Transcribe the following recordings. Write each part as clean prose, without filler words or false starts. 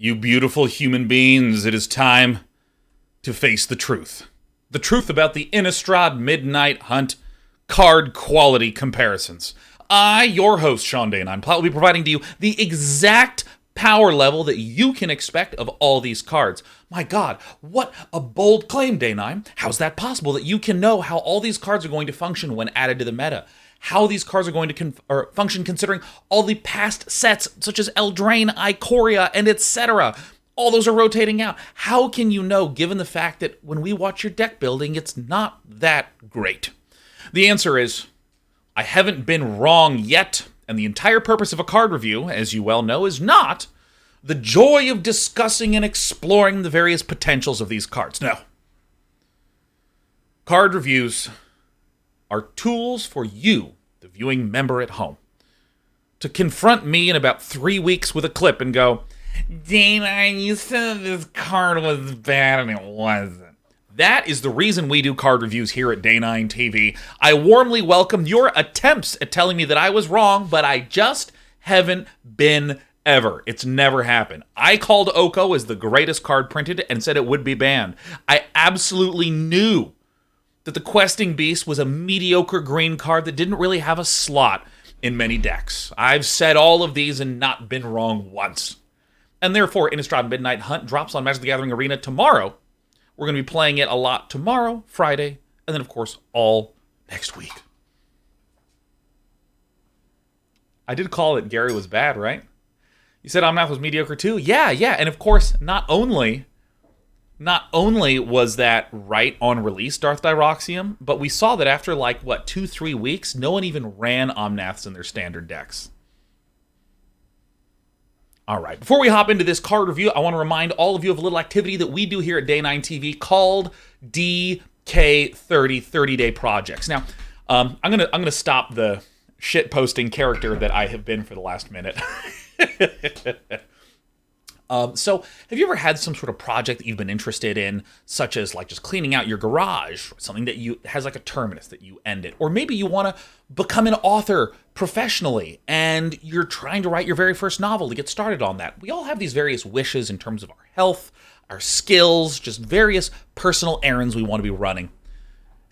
You beautiful human beings, it is time to face the truth. The truth about the Innistrad Midnight Hunt card quality comparisons. I, your host, Sean Day, and I'm will be providing to you the exact power level that you can expect of all these cards. My God, what a bold claim, Day 9. How's that possible that you can know how all these cards are going to function when added to the meta? How these cards are going to function considering all the past sets, such as Eldraine, Ikoria, and etc. All those are rotating out. How can you know, given the fact that when we watch your deck building, it's not that great? The answer is, I haven't been wrong yet, and the entire purpose of a card review, as you well know, is not the joy of discussing and exploring the various potentials of these cards. No. Card reviews are tools for you, the viewing member at home, to confront me in about 3 weeks with a clip and go, Dana, you said this card was bad and it wasn't. That is the reason we do card reviews here at Day 9 TV. I warmly welcome your attempts at telling me that I was wrong, but I just haven't been ever. It's never happened. I called Oko as the greatest card printed and said it would be banned. I absolutely knew that the Questing Beast was a mediocre green card that didn't really have a slot in many decks. I've said all of these and not been wrong once. And therefore, Innistrad Midnight Hunt drops on Magic the Gathering Arena tomorrow. We're going to be playing it a lot tomorrow, Friday, and then, of course, all next week. I did call it Gary was bad, right? You said Omnath was mediocre too? Yeah, and of course, not only was that right on release, Darth Diroxium, but we saw that after 2-3 weeks, no one even ran Omnaths in their standard decks. All right, before we hop into this card review, I want to remind all of you of a little activity that we do here at Day 9 TV called DK30 30-Day Projects. Now, I'm gonna stop the shit posting character that I have been for the last minute. So, have you ever had some sort of project that you've been interested in, such as just cleaning out your garage, something that has a terminus that you end it, or maybe you want to become an author professionally and you're trying to write your very first novel to get started on that? We all have these various wishes in terms of our health, our skills, just various personal errands we want to be running.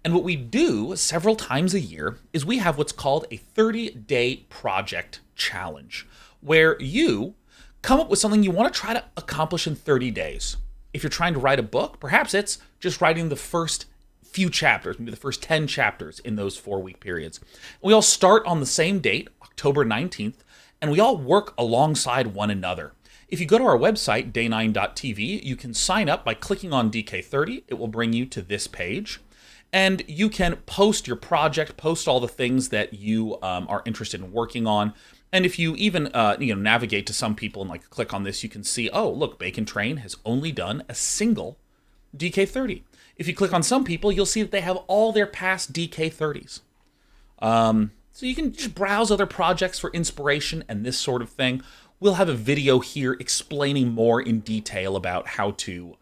And what we do several times a year is we have what's called a 30-day project challenge, where you come up with something you want to try to accomplish in 30 days. If you're trying to write a book, perhaps it's just writing the first few chapters, maybe the first 10 chapters in those 4-week periods. We all start on the same date, October 19th, and we all work alongside one another. If you go to our website, day9.tv, you can sign up by clicking on DK30. It will bring you to this page. And you can post your project, post all the things that you are interested in working on. And if you even navigate to some people and click on this, you can see, oh, look, Bacon Train has only done a single DK30. If you click on some people, you'll see that they have all their past DK30s. So you can just browse other projects for inspiration and this sort of thing. We'll have a video here explaining more in detail about how to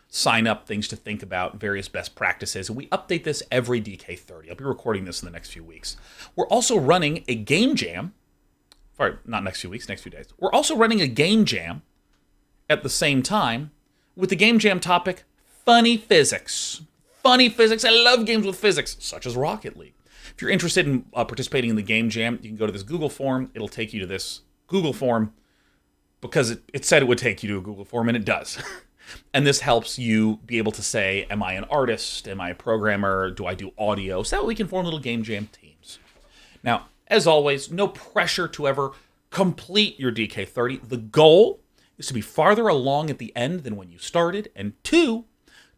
sign up, things to think about, various best practices. And we update this every DK30. I'll be recording this in the next few weeks. We're also running a game jam. Sorry, not next few weeks, next few days. We're also running a game jam at the same time with the game jam topic, funny physics. Funny physics. I love games with physics, such as Rocket League. If you're interested in participating in the game jam, you can go to this Google form. It'll take you to this Google form because it said it would take you to a Google form, and it does. And this helps you be able to say, am I an artist? Am I a programmer? Do I do audio? So that we can form little game jam teams. Now, as always, no pressure to ever complete your DK30. The goal is to be farther along at the end than when you started, and 2,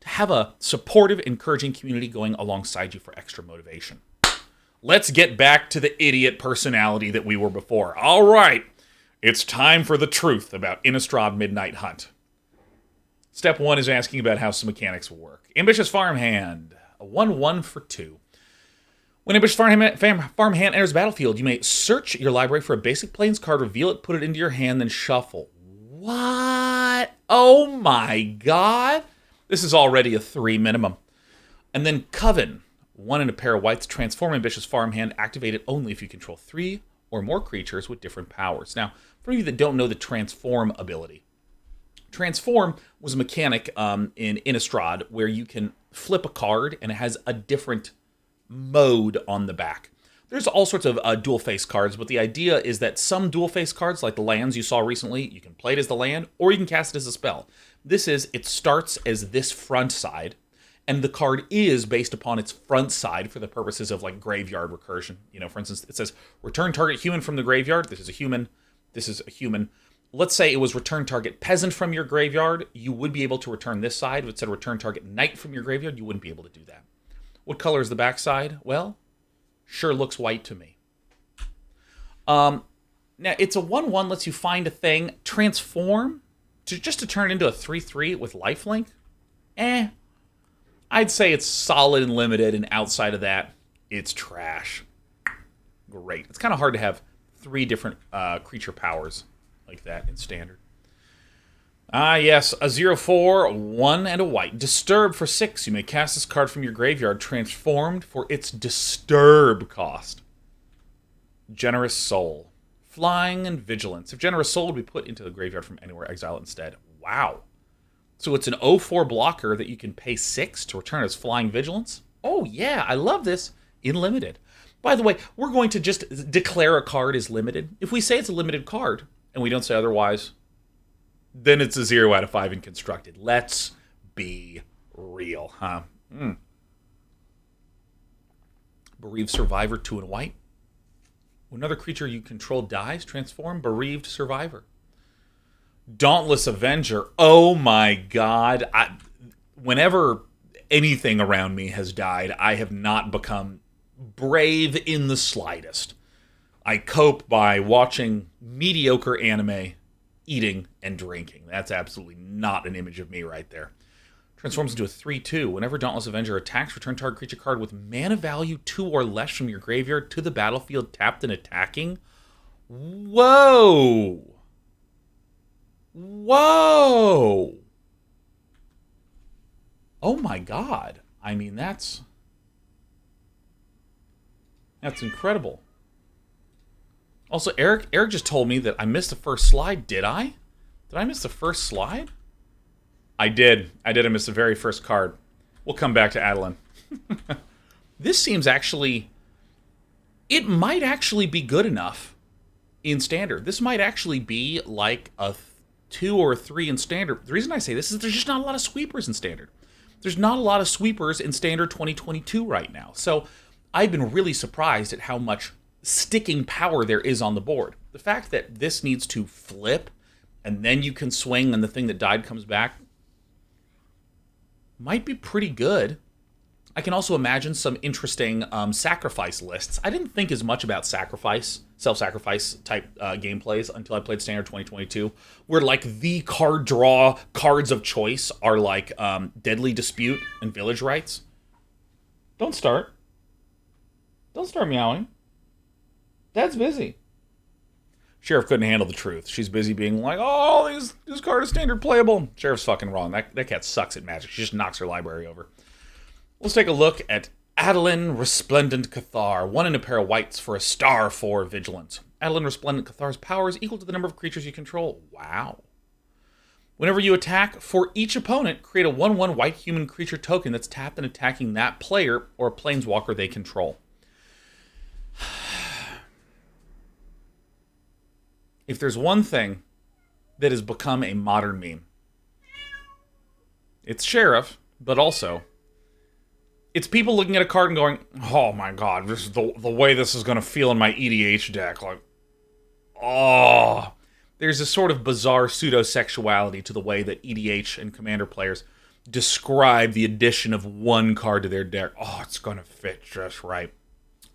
to have a supportive, encouraging community going alongside you for extra motivation. Let's get back to the idiot personality that we were before. All right, it's time for the truth about Innistrad Midnight Hunt. Step 1 is asking about how some mechanics will work. Ambitious Farmhand, a 1/1 for 2. When Ambitious Farmhand enters the battlefield, you may search your library for a basic Plains card, reveal it, put it into your hand, then shuffle. What? Oh my God. This is already a 3 minimum. And then Coven, 1 and a pair of whites, transform Ambitious Farmhand, activate it only if you control 3 or more creatures with different powers. Now, for you that don't know the transform ability, Transform was a mechanic in Innistrad where you can flip a card and it has a different mode on the back. There's all sorts of dual-face cards, but the idea is that some dual-face cards, like the lands you saw recently, you can play it as the land, or you can cast it as a spell. It starts as this front side, and the card is based upon its front side for the purposes of, like, graveyard recursion. You know, for instance, it says, return target human from the graveyard. This is a human. This is a human. Let's say it was return target peasant from your graveyard. You would be able to return this side. If it said return target knight from your graveyard, you wouldn't be able to do that. What color is the back side? Well, sure looks white to me. Now, it's a 1/1, lets you find a thing. Transform, just to turn it into a 3/3 with lifelink? I'd say it's solid and limited, and outside of that, it's trash. Great. It's kind of hard to have 3 different creature powers like that in Standard. Yes, a 0/4, 1 and a white. Disturb for 6. You may cast this card from your graveyard, transformed for its disturb cost. Generous Soul. Flying and Vigilance. If Generous Soul would be put into the graveyard from anywhere, exile it instead. Wow. So it's an 0/4 blocker that you can pay 6 to return as Flying Vigilance? Oh yeah, I love this in limited. By the way, we're going to just declare a card as limited. If we say it's a limited card, and we don't say otherwise, then it's a 0 out of 5 in constructed. Let's be real, huh? Bereaved Survivor, 2 and white. When another creature you control dies, transform Bereaved Survivor. Dauntless Avenger. Oh my god. Whenever anything around me has died, I have not become brave in the slightest. I cope by watching mediocre anime, eating, and drinking. That's absolutely not an image of me right there. Transforms into a 3/2. Whenever Dauntless Avenger attacks, return target creature card with mana value 2 or less from your graveyard to the battlefield tapped and attacking. Whoa! Whoa! Oh my god. I mean, that's incredible. Also, Eric just told me that I missed the first slide. Did I? Did I miss the first slide? I did. I missed the very first card. We'll come back to Adeline. This seems actually... It might actually be good enough in Standard. This might actually be like a 2 or 3 in Standard. The reason I say this is there's just not a lot of sweepers in Standard. There's not a lot of sweepers in Standard 2022 right now. So I've been really surprised at how much sticking power there is on the board. The fact that this needs to flip and then you can swing and the thing that died comes back might be pretty good. I can also imagine some interesting sacrifice lists. I didn't think as much about self-sacrifice type gameplays until I played Standard 2022, where like the card draw cards of choice are like Deadly Dispute and Village Rites. Don't start meowing. Dad's busy. Sheriff couldn't handle the truth. She's busy being like, oh, this card is Standard playable. Sheriff's fucking wrong. That cat sucks at Magic. She just knocks her library over. Let's take a look at Adeline Resplendent Cathar. 1 and a pair of whites for a star for Vigilance. Adeline Resplendent Cathar's power is equal to the number of creatures you control. Wow. Whenever you attack, for each opponent, create a 1/1 white human creature token that's tapped and attacking that player or a planeswalker they control. If there's one thing that has become a modern meme, it's Sheriff, but also it's people looking at a card and going, oh my god, this is the way this is going to feel in my EDH deck. Like, oh, there's a sort of bizarre pseudo-sexuality to the way that EDH and Commander players describe the addition of one card to their deck. Oh, it's going to fit just right.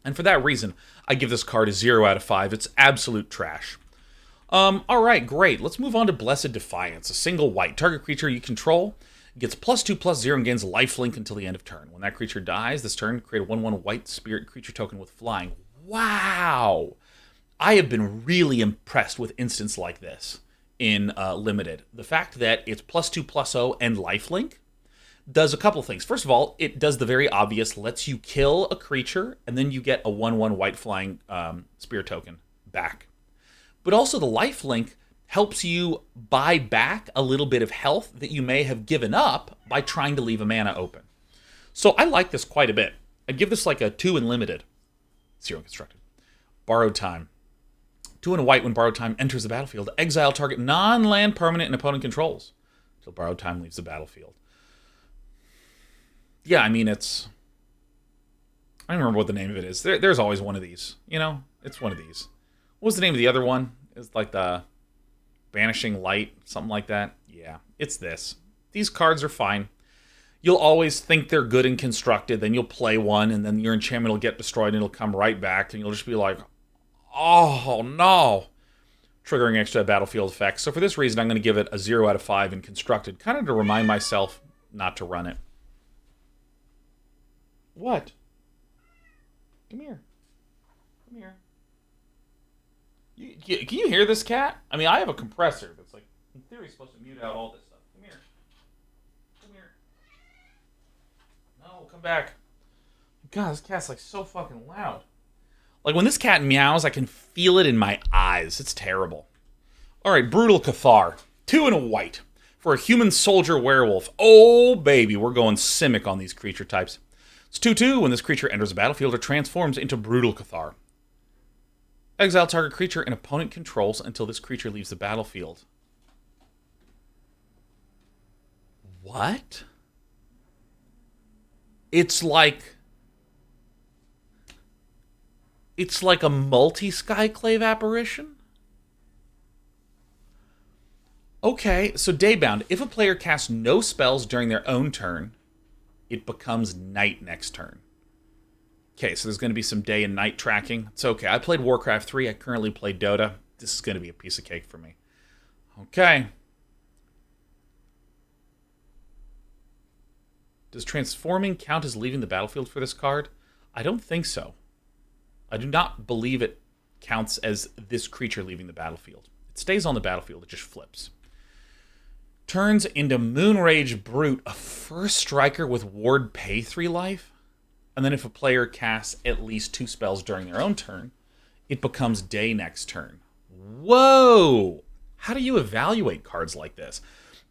And for that reason, I give this card a 0 out of 5. It's absolute trash. Alright, great. Let's move on to Blessed Defiance. A single white. Target creature you control gets +2/+0 and gains lifelink until the end of turn. When that creature dies, this turn, create a 1/1 white spirit creature token with flying. Wow! I have been really impressed with instants like this in Limited. The fact that it's +2/+0 and lifelink does a couple things. First of all, it does the very obvious, lets you kill a creature, and then you get a 1/1 white flying spirit token back. But also the lifelink helps you buy back a little bit of health that you may have given up by trying to leave a mana open. So I like this quite a bit. I'd give this like a 2 in limited. 0 constructed. Borrowed Time. 2 and a white when Borrowed Time enters the battlefield. Exile target non-land permanent and opponent controls until Borrowed Time leaves the battlefield. Yeah, I mean, it's... I don't remember what the name of it is. There's always one of these. You know, it's one of these. What was the name of the other one? It's like the Banishing Light, something like that. Yeah, it's this. These cards are fine. You'll always think they're good and constructed, then you'll play one, and then your enchantment will get destroyed, and it'll come right back, and you'll just be like, oh, no. Triggering extra battlefield effects. So for this reason, I'm going to give it a 0 out of 5 in constructed, kind of to remind myself not to run it. What? Come here. Come here. Can you hear this cat? I mean, I have a compressor that's, like, in theory, supposed to mute out all this stuff. Come here. Come here. No, come back. God, this cat's, like, so fucking loud. Like, when this cat meows, I can feel it in my eyes. It's terrible. All right, Brutal Cathar. 2 and a white. For a human soldier werewolf. Oh, baby, we're going Simic on these creature types. It's 2/2 when this creature enters the battlefield or transforms into Brutal Cathar. Exile target creature and opponent controls until this creature leaves the battlefield. What? It's like a multi-Skyclave apparition? Okay, so Daybound. If a player casts no spells during their own turn, it becomes night next turn. Okay, so there's going to be some day and night tracking. It's okay. I played Warcraft 3. I currently play Dota. This is going to be a piece of cake for me. Okay. Does transforming count as leaving the battlefield for this card? I don't think so. I do not believe it counts as this creature leaving the battlefield. It stays on the battlefield. It just flips. Turns into Moonrage Brute, a first striker with Ward pay 3 life. And then if a player casts at least 2 spells during their own turn, it becomes day next turn. Whoa! How do you evaluate cards like this?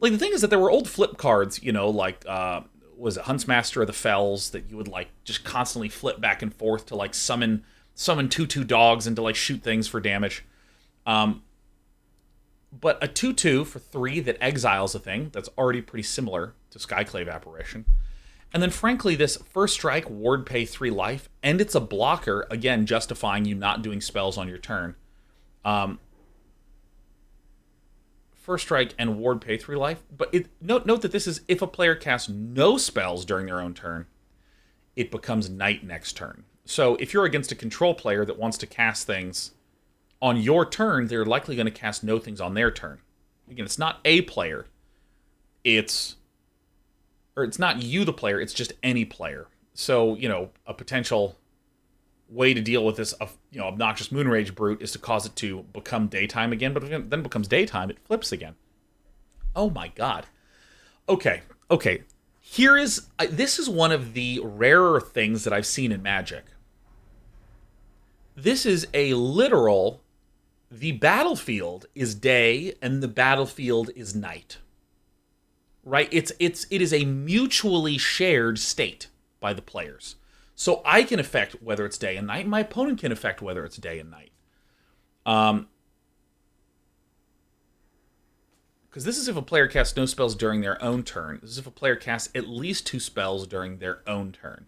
Like, the thing is that there were old flip cards, you know, like, was it Huntsmaster of the Fells, that you would, like, just constantly flip back and forth to, like, summon 2/2 dogs and to, like, shoot things for damage. But a 2/2 for 3 that exiles a thing, that's already pretty similar to Skyclave Apparition. And then, frankly, this first strike, ward pay 3 life, and it's a blocker, again, justifying you not doing spells on your turn. First strike and ward pay 3 life. But note that this is if a player casts no spells during their own turn, it becomes night next turn. So if you're against a control player that wants to cast things on your turn, they're likely going to cast no things on their turn. Again, it's not a player. It's not you, the player. It's just any player. So, you know, a potential way to deal with this, obnoxious Moonrage Brute is to cause it to become daytime again. But then it becomes daytime, it flips again. Oh my god. Okay. This is one of the rarer things that I've seen in Magic. This is a literal, the battlefield is day and the battlefield is night. Right? It is a mutually shared state by the players. So I can affect whether it's day and night. My opponent can affect whether it's day and night. Because this is if a player casts no spells during their own turn. This is if a player casts at least 2 spells during their own turn.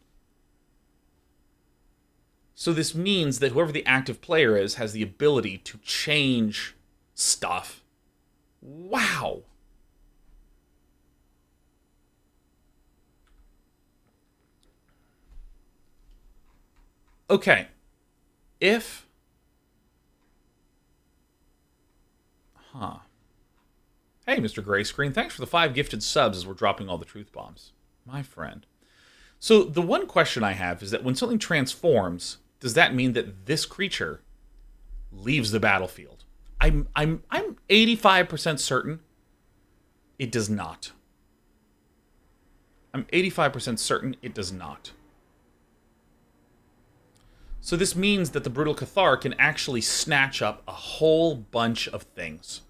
So this means that whoever the active player is has the ability to change stuff. Wow. Okay. Hey, Mr. Gray Screen, thanks for the 5 gifted subs as we're dropping all the truth bombs. My friend. So the one question I have is that when something transforms, does that mean that this creature leaves the battlefield? I'm 85% certain it does not. I'm 85% certain it does not. So this means that the Brutal Cathar can actually snatch up a whole bunch of things.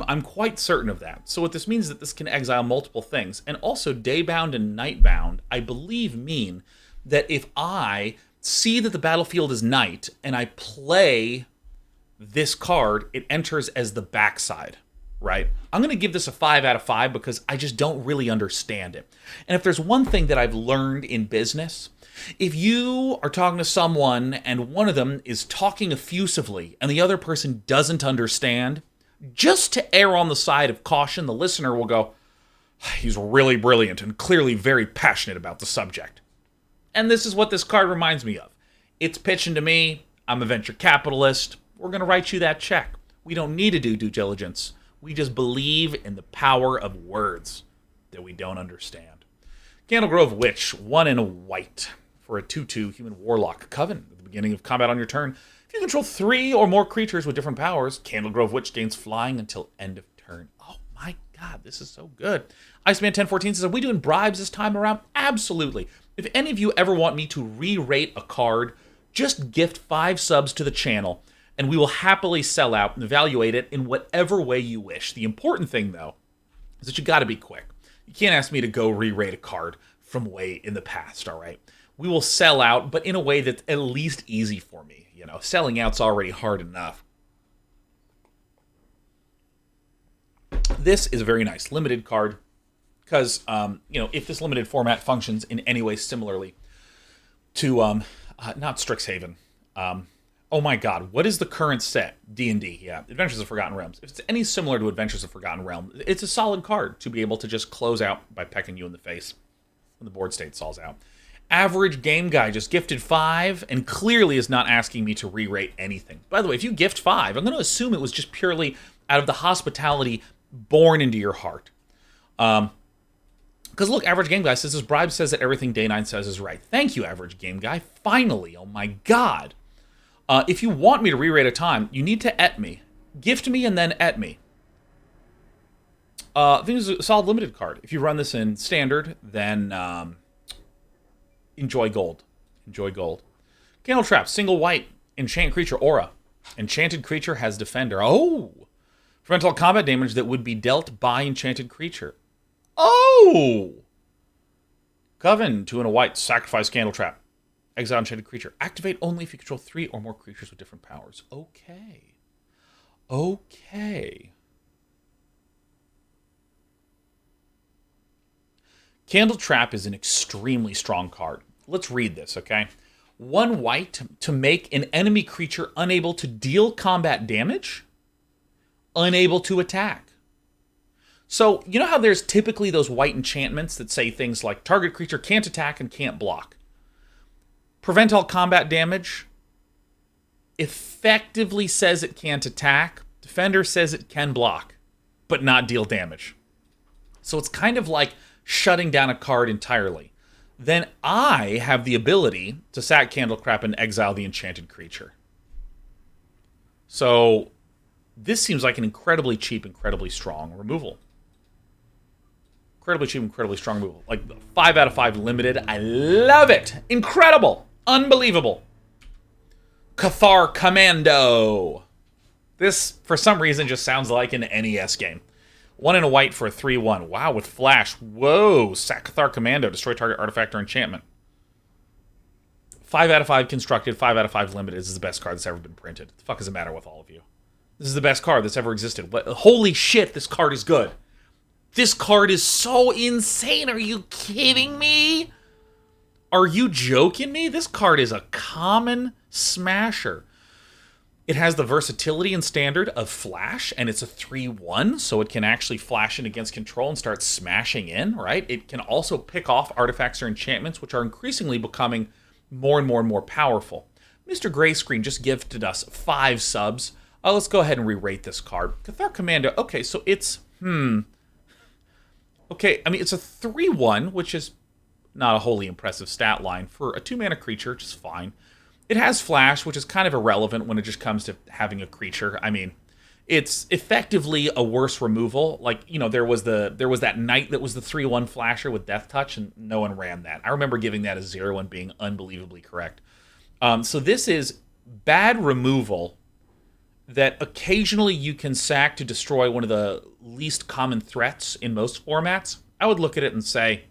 I'm quite certain of that. So what this means is that this can exile multiple things. And also Daybound and Nightbound, I believe, mean that if I see that the battlefield is night and I play this card, it enters as the backside, right? I'm going to give this a 5 out of 5 because I just don't really understand it. And if there's one thing that I've learned in business, if you are talking to someone and one of them is talking effusively and the other person doesn't understand, just to err on the side of caution, the listener will go, he's really brilliant and clearly very passionate about the subject. And this is what this card reminds me of. It's pitching to me, I'm a venture capitalist, we're going to write you that check. We don't need to do due diligence. We just believe in the power of words that we don't understand. Candlegrove Witch, 1 and a white for a 2/2 human warlock coven. At the beginning of combat on your turn, if you control 3 or more creatures with different powers, Candlegrove Witch gains flying until end of turn. Oh my god, this is so good. Iceman 1014 says, are we doing bribes this time around? Absolutely. If any of you ever want me to re-rate a card, just gift 5 subs to the channel, and we will happily sell out and evaluate it in whatever way you wish. The important thing, though, is that you got to be quick. You can't ask me to go re-rate a card from way in the past, all right? We will sell out, but in a way that's at least easy for me. You know, selling out's already hard enough. This is a very nice limited card because, if this limited format functions in any way similarly to, not Strixhaven, oh my god, what is the current set? D&D, yeah. Adventures of Forgotten Realms. If it's any similar to Adventures of Forgotten Realms, it's a solid card to be able to just close out by pecking you in the face when the board state stalls out. Average Game Guy just gifted 5 and clearly is not asking me to re-rate anything. By the way, if you gift 5, I'm going to assume it was just purely out of the hospitality born into your heart. Because look, Average Game Guy says his bribe says that everything Day 9 says is right. Thank you, Average Game Guy. Finally, oh my god. If you want me to re-rate a time, you need to et me. Gift me and then et me. I think it's a solid limited card. If you run this in standard, then enjoy gold. Enjoy gold. Candletrap, single white, enchant creature aura. Enchanted creature has defender. Oh! Prevent all combat damage that would be dealt by enchanted creature. Oh! Coven, 2 and a white, sacrifice Candletrap. Exile enchanted creature. Activate only if you control 3 or more creatures with different powers. Okay. Okay. Candletrap is an extremely strong card. Let's read this, okay? 1 white to make an enemy creature unable to deal combat damage, unable to attack. So, you know how there's typically those white enchantments that say things like target creature can't attack and can't block? Prevent all combat damage effectively says it can't attack. Defender says it can block, but not deal damage. So it's kind of like shutting down a card entirely. Then I have the ability to sack Candletrap and exile the enchanted creature. So this seems like an incredibly cheap, incredibly strong removal. Incredibly cheap, incredibly strong removal. Like 5 out of 5 limited. I love it. Incredible. Unbelievable. Cathar Commando. This, for some reason, just sounds like an NES game. 1 and a white for a 3/1. Wow, with flash. Whoa. Sack Cathar Commando. Destroy target artifact or enchantment. 5 out of 5 constructed. 5 out of 5 limited. This is the best card that's ever been printed. What the fuck is the matter with all of you? This is the best card that's ever existed. But, holy shit, this card is good. This card is so insane. Are you kidding me? Are you joking me? This card is a common smasher. It has the versatility and standard of flash, and it's a 3/1, so it can actually flash in against control and start smashing in, right? It can also pick off artifacts or enchantments, which are increasingly becoming more and more and more powerful. Mr. Grayscreen just gifted us 5 subs. Let's go ahead and re-rate this card. Cathar Commando, okay, so it's, okay, I mean, it's a 3/1, which is not a wholly impressive stat line for a 2-mana creature, which is fine. It has flash, which is kind of irrelevant when it just comes to having a creature. I mean, it's effectively a worse removal. Like, you know, there was that knight that was the 3/1 flasher with Death Touch, and no one ran that. I remember giving that a 0 and being unbelievably correct. So this is bad removal that occasionally you can sack to destroy one of the least common threats in most formats, I would look at it and say,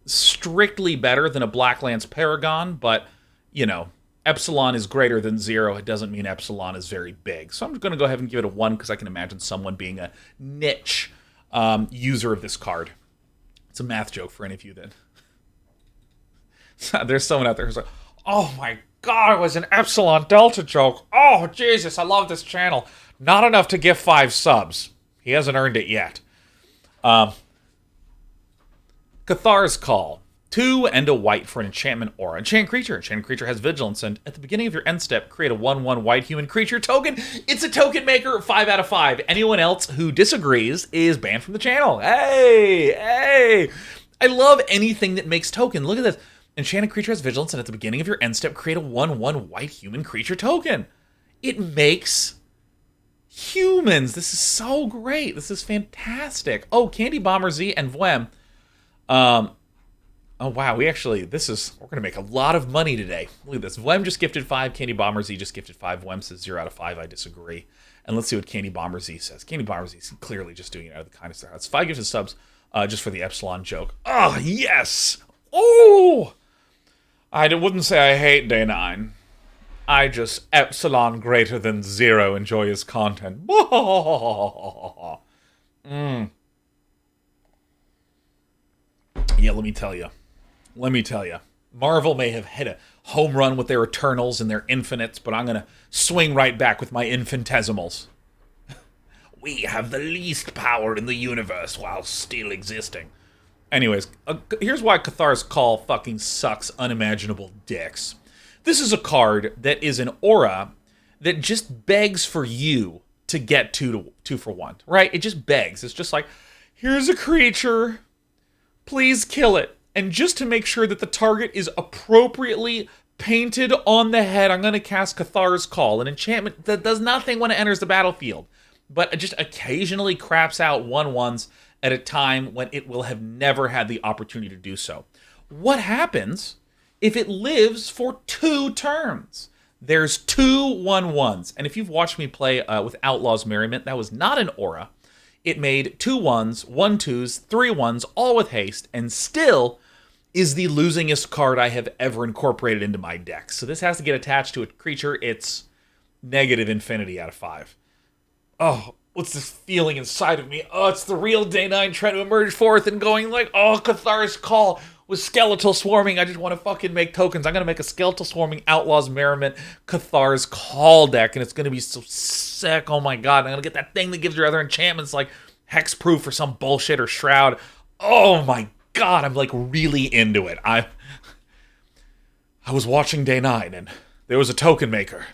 strictly better than a Blacklands Paragon, but, you know, Epsilon is greater than 0. It doesn't mean Epsilon is very big. So I'm going to go ahead and give it a 1 because I can imagine someone being a niche user of this card. It's a math joke for any of you then. There's someone out there who's like, oh my god, it was an Epsilon Delta joke. Oh, Jesus, I love this channel. Not enough to give 5 subs. He hasn't earned it yet. Cathar's Call. 2 and a white for an enchantment aura. Enchant creature. Enchanted creature has Vigilance, and at the beginning of your end step, create a 1/1 white human creature token. It's a token maker, 5 out of 5. Anyone else who disagrees is banned from the channel. Hey! I love anything that makes token. Look at this. Enchanted creature has Vigilance, and at the beginning of your end step, create a 1/1 white human creature token. It makes humans. This is so great. This is fantastic. Oh, Candy Bomber Z and Vwem. Oh, wow, we're going to make a lot of money today. Look at this. Vwem just gifted 5, Candy Bomber Z just gifted 5. Vwem says 0 out of 5, I disagree. And let's see what Candy Bomber Z says. Candy Bomber Z is clearly just doing it out of the kindness of their hearts. 5 gifted subs just for the Epsilon joke. Oh, yes! Oh! I wouldn't say I hate Day 9. I just Epsilon greater than 0 enjoy his content. Yeah, let me tell you. Marvel may have hit a home run with their Eternals and their Infinites, but I'm going to swing right back with my Infinitesimals. We have the least power in the universe while still existing. Anyways, here's why Cathar's Call fucking sucks unimaginable dicks. This is a card that is an aura that just begs for you to get 2 for 1, right? It just begs. It's just like, here's a creature, please kill it. And just to make sure that the target is appropriately painted on the head, I'm going to cast Cathar's Call, an enchantment that does nothing when it enters the battlefield, but it just occasionally craps out 1/1s at a time when it will have never had the opportunity to do so. What happens if it lives for 2 turns? There's 2 1/1s. And if you've watched me play with Outlaw's Merriment, that was not an aura. It made 2 1s, 1 2s, 3 1s, all with haste, and still is the losingest card I have ever incorporated into my deck. So this has to get attached to a creature. It's negative infinity out of 5. Oh, what's this feeling inside of me? Oh, it's the real Day 9 trying to emerge forth and going like, oh, Cathar's Call with Skeletal Swarming. I just want to fucking make tokens. I'm going to make a Skeletal Swarming Outlaws Merriment Cathar's Call deck, and it's going to be so sick. Oh my god, I'm going to get that thing that gives your other enchantments like Hexproof or some bullshit or Shroud. Oh my god, I'm like really into it. I was watching Day 9, and there was a token maker.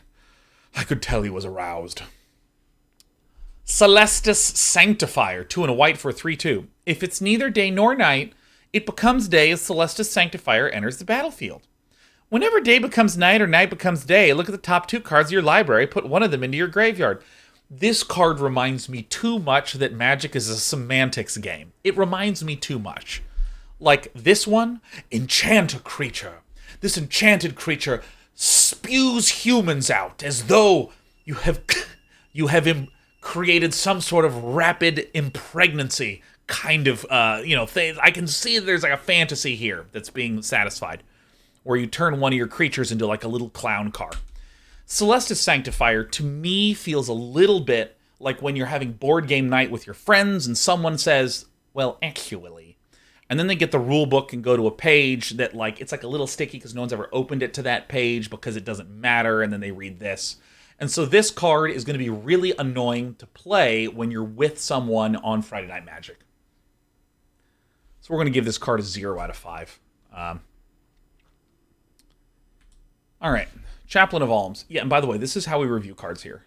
I could tell he was aroused. Celestes Sanctifier, 2 and a white for a 3/2. If it's neither day nor night, it becomes day as Celestes Sanctifier enters the battlefield. Whenever day becomes night or night becomes day, look at the top 2 cards of your library, put one of them into your graveyard. This card reminds me too much that Magic is a semantics game. It reminds me too much. Like this one, enchant a creature. This enchanted creature spews humans out as though you have created some sort of rapid impregnancy kind of, thing. I can see there's like a fantasy here that's being satisfied, where you turn one of your creatures into like a little clown car. Celestes Sanctifier, to me, feels a little bit like when you're having board game night with your friends and someone says, well, actually. And then they get the rule book and go to a page that, like, it's like a little sticky because no one's ever opened it to that page because it doesn't matter, and then they read this. And so this card is going to be really annoying to play when you're with someone on Friday Night Magic. So we're going to give this card a 0 out of 5. All right. Chaplain of Alms. Yeah, and by the way, this is how we review cards here.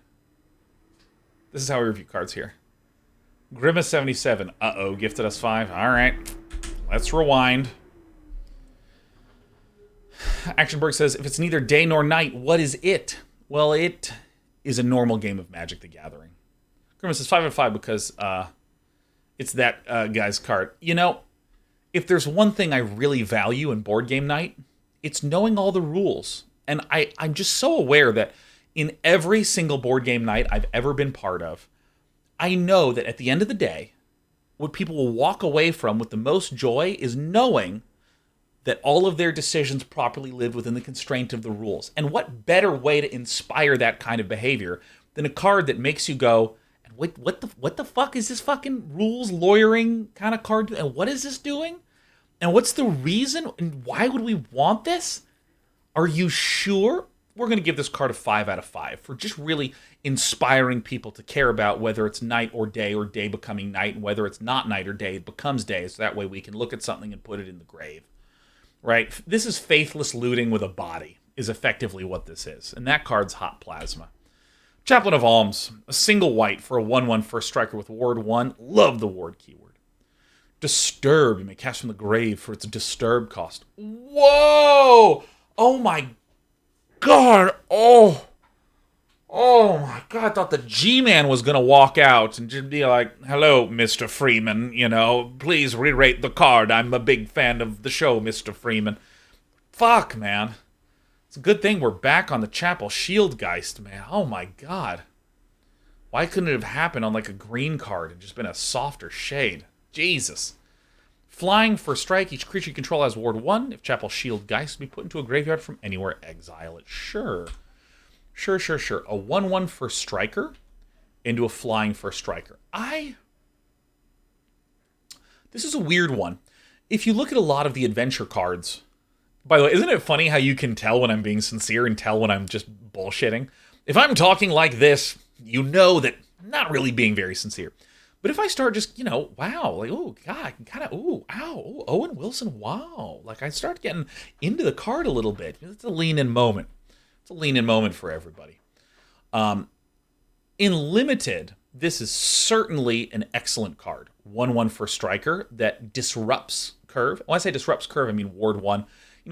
Grimace77. Uh-oh, gifted us 5. All right. Let's rewind. Actionberg says, if it's neither day nor night, what is it? Well, it is a normal game of Magic the Gathering. Grimace is 5 out of 5 because it's that guy's card. You know, if there's one thing I really value in board game night, it's knowing all the rules. And I'm just so aware that in every single board game night I've ever been part of, I know that at the end of the day, what people will walk away from with the most joy is knowing that all of their decisions properly live within the constraint of the rules. And what better way to inspire that kind of behavior than a card that makes you go, what the fuck is this fucking rules lawyering kind of card? And what is this doing? And what's the reason? And why would we want this? Are you sure? We're going to give this card a 5 out of 5 for just really inspiring people to care about whether it's night or day becoming night, and whether it's not night or day, it becomes day. So that way we can look at something and put it in the grave. Right? This is faithless looting with a body, is effectively what this is. And that card's hot plasma. Chaplain of Alms, a single white for a 1/1 first striker with ward 1. Love the ward keyword. Disturb, you may cast from the grave for its disturb cost. Whoa! Oh my god! Oh my god, I thought the G-Man was gonna walk out and just be like, hello, Mr. Freeman, please re-rate the card. I'm a big fan of the show, Mr. Freeman. Fuck, man. It's a good thing we're back on the Chapel Shieldgeist, man. Oh my god. Why couldn't it have happened on like a green card and just been a softer shade? Jesus. Flying for strike, each creature you control has ward 1. If Chapel Shieldgeist, be put into a graveyard from anywhere, exile it. Sure. A 1/1 for striker into a flying for striker. This is a weird one. If you look at a lot of the adventure cards, by the way, isn't it funny how you can tell when I'm being sincere and tell when I'm just bullshitting? If I'm talking like this, you know that I'm not really being very sincere. But if I start just, wow, like, oh, God, kind of, ooh, ow, ooh, Owen Wilson, wow. Like, I start getting into the card a little bit. It's a lean-in moment. It's a lean-in moment for everybody. In Limited, this is certainly an excellent card. 1/1 for striker that disrupts curve. When I say disrupts curve, I mean ward 1.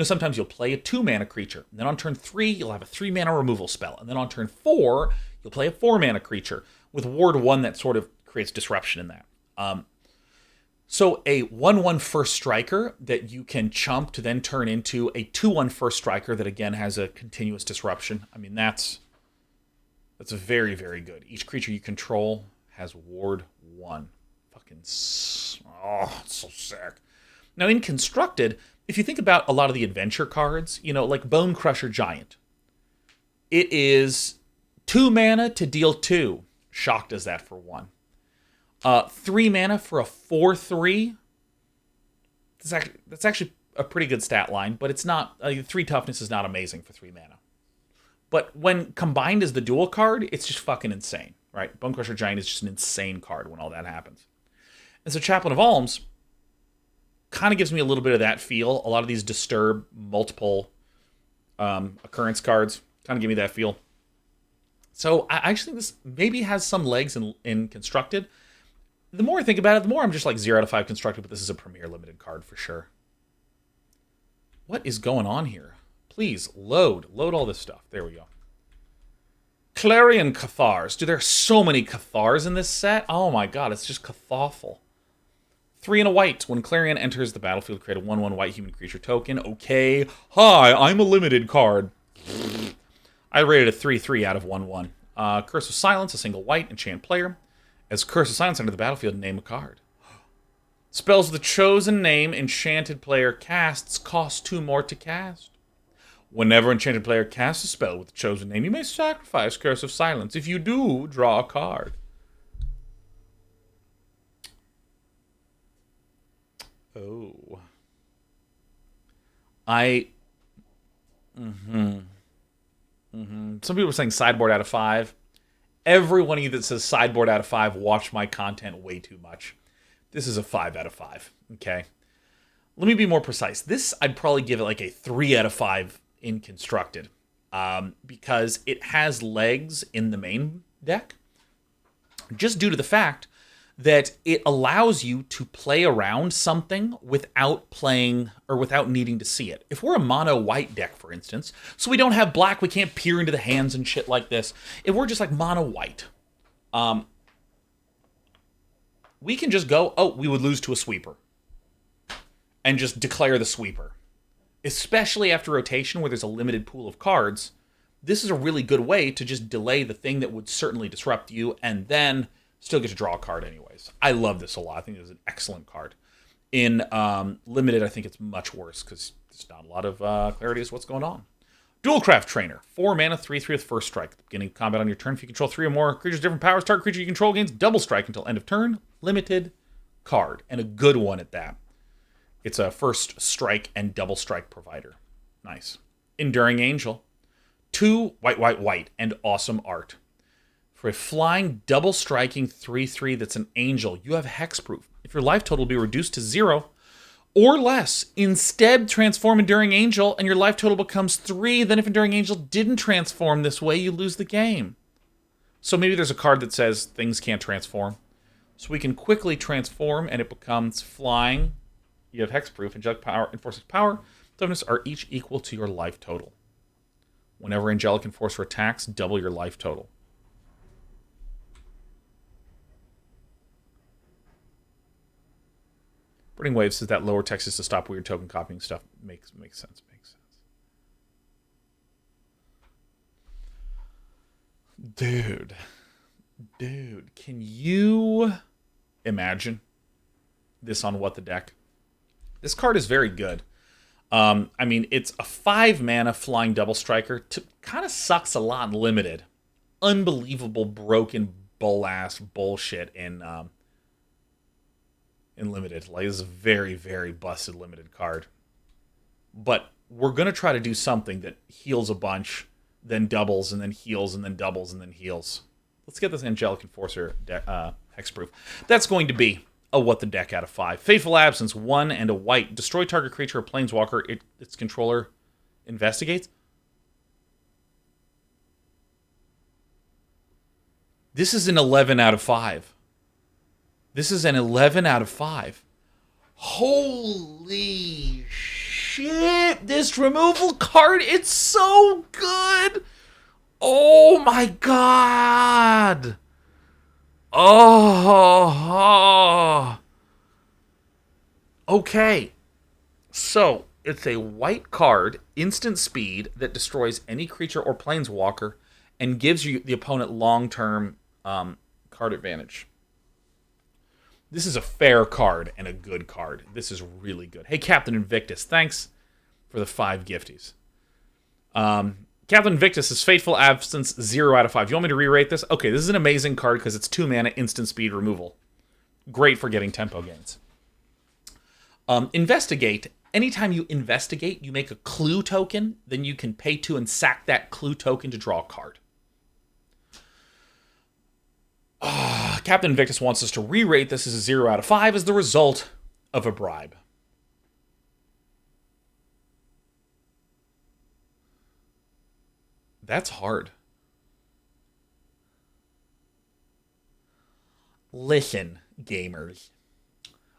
Sometimes you'll play a 2-mana creature. And then on turn 3, you'll have a 3-mana removal spell. And then on turn 4, you'll play a 4-mana creature with ward 1 that sort of creates disruption in that. So a 1/1 first striker that you can chump to then turn into a 2/1 first striker that again has a continuous disruption. I mean, that's very, very good. Each creature you control has ward 1. It's so sick. Now in Constructed, if you think about a lot of the adventure cards, like Bone Crusher Giant, it is 2 mana to deal 2. Shocked as that for 1. 3 mana for a 4/3. That's actually a pretty good stat line, but it's not. 3 toughness is not amazing for 3 mana. But when combined as the dual card, it's just fucking insane, right? Bone Crusher Giant is just an insane card when all that happens. And so Chaplain of Alms kind of gives me a little bit of that feel. A lot of these disturb multiple occurrence cards kind of give me that feel. So I actually think this maybe has some legs in Constructed. The more I think about it, the more I'm just like 0 out of 5 Constructed, but this is a Premier Limited card for sure. What is going on here? Please, load all this stuff. There we go. Clarion Cathars. Dude, there are so many Cathars in this set. Oh my god, it's just Cathawful. 3 and a white. When Clarion enters the battlefield, create a 1/1 white human creature token. Okay. Hi, I'm a limited card. I rated a 3/3 out of 1/1. Curse of Silence, a single white, enchant player. As Curse of Silence enter the battlefield, name a card. Spells with the chosen name enchanted player casts cost 2 more to cast. Whenever enchanted player casts a spell with the chosen name, you may sacrifice Curse of Silence. If you do, draw a card. Oh. Some people are saying sideboard out of 5. Every one of you that says sideboard out of 5 watched my content way too much. This is a 5 out of 5, okay? Let me be more precise. This, I'd probably give it like a 3 out of 5 in Constructed, because it has legs in the main deck, just due to the fact that it allows you to play around something without playing or without needing to see it. If we're a mono white deck, for instance, so we don't have black, we can't peer into the hands and shit like this. If we're just like mono white, we can just go, oh, we would lose to a sweeper, and just declare the sweeper. Especially after rotation where there's a limited pool of cards, this is a really good way to just delay the thing that would certainly disrupt you and then still get to draw a card anyways. I love this a lot. I think it's an excellent card. In Limited, I think it's much worse because there's not a lot of clarity as to what's going on. Dualcraft Trainer. 4 mana, 3/3 with first strike. At the beginning of combat on your turn, if you control 3 or more creatures with different powers, target creature you control gains double strike until end of turn. Limited card, and a good one at that. It's a first strike and double strike provider. Nice. Enduring Angel. 2 white, and awesome art. For a flying, double striking 3/3 that's an angel, you have hexproof. If your life total will be reduced to 0 or less, instead transform Enduring Angel and your life total becomes 3. Then if Enduring Angel didn't transform this way, you lose the game. So maybe there's a card that says things can't transform. So we can quickly transform and it becomes flying. You have hexproof, Angelic Power, Enforcer's Power, toughness are each equal to your life total. Whenever Angelic Enforcer attacks, double your life total. Burning Wave says that lower text is to stop weird token copying stuff. Makes sense. Dude, can you imagine this on What the Deck? This card is very good. I mean, it's a 5 mana flying double striker. Kind of sucks a lot in Limited. Unbelievable broken bull-ass bullshit in Limited. Like, this is a very, very busted Limited card. But we're going to try to do something that heals a bunch, then doubles, and then heals, and then doubles, and then heals. Let's get this Angelic Enforcer hexproof. That's going to be a What the Deck out of 5. Fateful Absence, 1 and a white. Destroy target creature or planeswalker its controller investigates. This is an 11 out of 5. This is an 11 out of 5. Holy shit! This removal card, it's so good! Oh my god! Oh! Okay. So, it's a white card, instant speed, that destroys any creature or planeswalker and gives you the opponent long-term card advantage. This is a fair card and a good card. This is really good. Hey, Captain Invictus, thanks for the 5 gifties. Captain Invictus is Fateful Absence, 0 out of 5. You want me to re-rate this? Okay, this is an amazing card because it's 2 mana, instant speed removal. Great for getting tempo gains. Investigate. Anytime you investigate, you make a clue token, then you can pay 2 and sack that clue token to draw a card. Captain Invictus wants us to re-rate this as a 0 out of 5 as the result of a bribe. That's hard. Listen, gamers.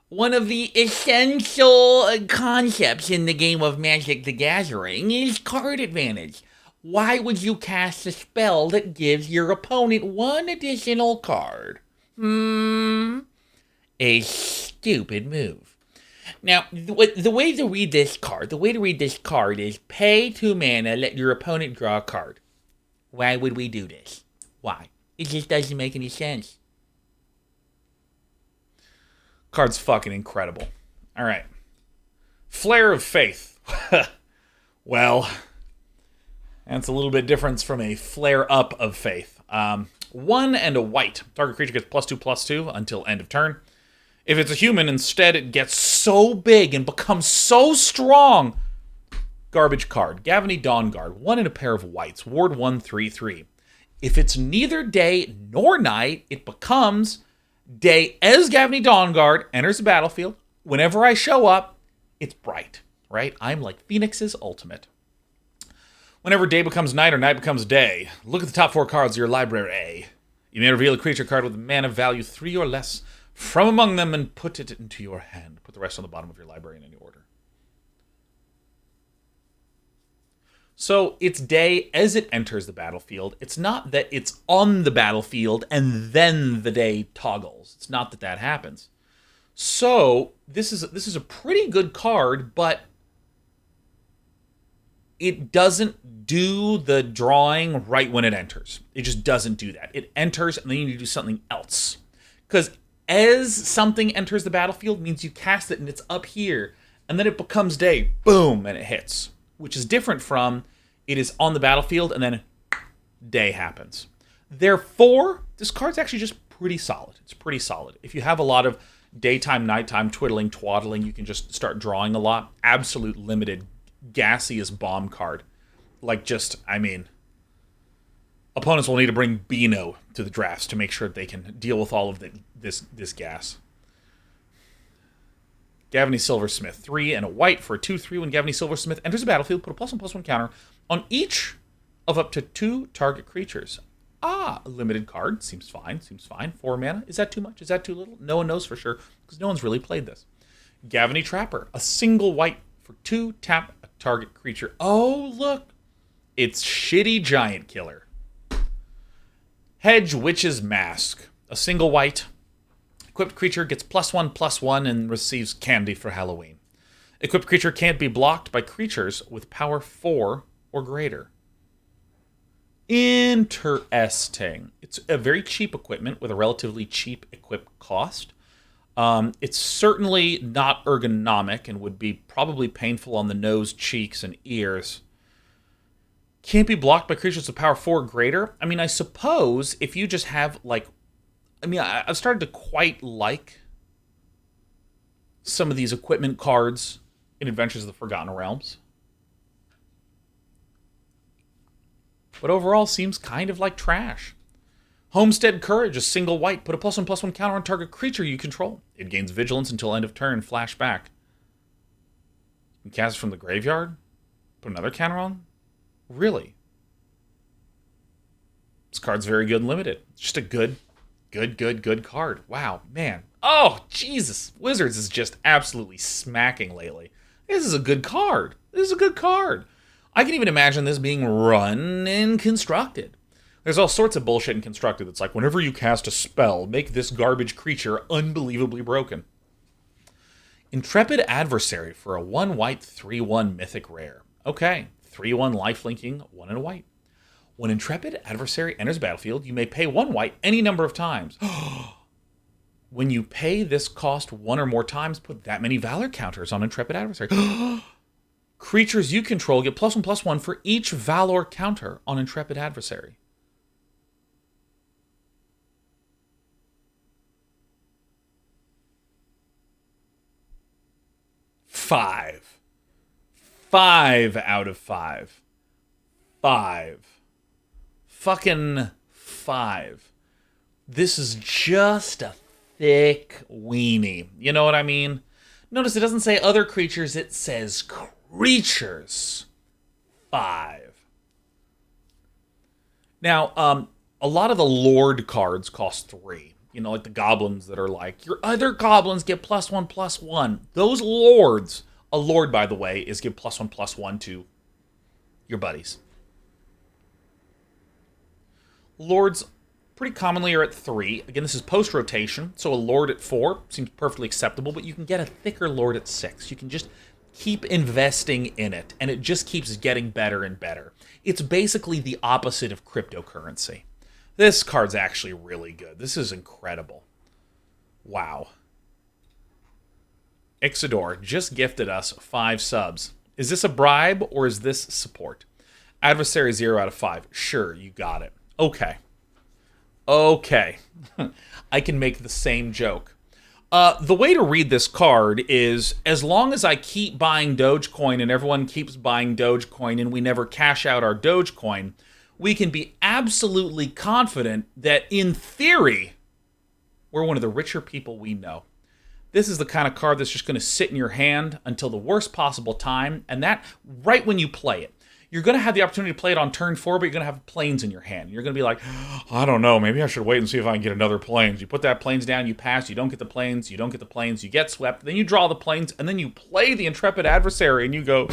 One of the essential concepts in the game of Magic the Gathering is card advantage. Why would you cast a spell that gives your opponent 1 additional card? A stupid move. Now, the way to read this card is pay 2 mana, let your opponent draw a card. Why would we do this? Why? It just doesn't make any sense. Card's fucking incredible. All right. Flare of Faith. Well, that's a little bit different from a Flare Up of Faith. 1 and a white. Target creature gets +2/+2 until end of turn. If it's a human, instead it gets so big and becomes so strong. Garbage card. Gavany Dawnguard. 1 and a pair of whites. Ward 1, 3/3. If it's neither day nor night, it becomes day as Gavany Dawnguard enters the battlefield. Whenever I show up, it's bright, right? I'm like Phoenix's ultimate. Whenever day becomes night or night becomes day, look at the top 4 cards of your library. You may reveal a creature card with a mana value 3 or less from among them and put it into your hand. Put the rest on the bottom of your library in any order. So it's day as it enters the battlefield. It's not that it's on the battlefield and then the day toggles. It's not that happens. So this is a pretty good card, but it doesn't do the drawing right when it enters. It just doesn't do that. It enters, and then you need to do something else. Because as something enters the battlefield means you cast it, and it's up here, and then it becomes day, boom, and it hits. Which is different from it is on the battlefield, and then day happens. Therefore, this card's actually just pretty solid. It's pretty solid. If you have a lot of daytime, nighttime, twiddling, twaddling, you can just start drawing a lot. Absolute limited, gaseous bomb card. Like just, I mean, opponents will need to bring Beano to the drafts to make sure that they can deal with all of this gas. Gavany Silversmith, 3 and a white for a 2/3. When Gavany Silversmith enters the battlefield, put a +1/+1 counter on each of up to 2 target creatures. A limited card. Seems fine. 4 mana. Is that too much? Is that too little? No one knows for sure, because no one's really played this. Gavany Trapper, a single white for 2, tap a target creature. Oh, look. It's Shitty Giant Killer. Hedge Witch's Mask, a single white. Equipped creature gets +1/+1 and receives candy for Halloween. Equipped creature can't be blocked by creatures with power 4 or greater. Interesting. It's a very cheap equipment with a relatively cheap equip cost. It's certainly not ergonomic and would be probably painful on the nose, cheeks, and ears. Can't be blocked by creatures with power 4 or greater. I mean, I suppose if you just have, like... I mean, I've started to quite like some of these equipment cards in Adventures of the Forgotten Realms. But overall, seems kind of like trash. Homestead Courage, a single white. Put a +1/+1 counter on target creature you control. It gains Vigilance until end of turn. Flashback. You can cast it from the graveyard? Put another counter on? Really? This card's very good and limited. It's just a good card. Wow, man. Oh, Jesus. Wizards is just absolutely smacking lately. This is a good card. I can even imagine this being run in Constructed. There's all sorts of bullshit in Constructed that's like, whenever you cast a spell, make this garbage creature unbelievably broken. Intrepid Adversary for a 1-white 3/1 mythic rare. Okay, 3/1 lifelinking, 1 and a white. When Intrepid Adversary enters battlefield, you may pay 1 white any number of times. When you pay this cost 1 or more times, put that many Valor counters on Intrepid Adversary. Creatures you control get +1/+1 for each Valor counter on Intrepid Adversary. Five out of 5. 5. Fucking 5. This is just a thick weenie. You know what I mean? Notice it doesn't say other creatures, it says creatures. 5. Now, a lot of the Lord cards cost 3. You know, like the goblins that are like, your other goblins get +1/+1. Those lords, a lord, by the way, is give +1/+1 to your buddies. Lords pretty commonly are at 3. Again, this is post-rotation, so a Lord at 4 seems perfectly acceptable, but you can get a thicker Lord at 6. You can just keep investing in it, and it just keeps getting better and better. It's basically the opposite of cryptocurrency. This card's actually really good. This is incredible. Wow. Ixidor just gifted us 5 subs. Is this a bribe, or is this support? Adversary 0 out of 5. Sure, you got it. Okay. I can make the same joke. The way to read this card is, as long as I keep buying Dogecoin and everyone keeps buying Dogecoin and we never cash out our Dogecoin, we can be absolutely confident that, in theory, we're one of the richer people we know. This is the kind of card that's just going to sit in your hand until the worst possible time, and that right when you play it. You're going to have the opportunity to play it on turn 4, but you're going to have planes in your hand. You're going to be like, I don't know, maybe I should wait and see if I can get another planes. You put that planes down, you pass, you don't get the planes, you get swept, then you draw the planes, and then you play the Intrepid Adversary, and you go,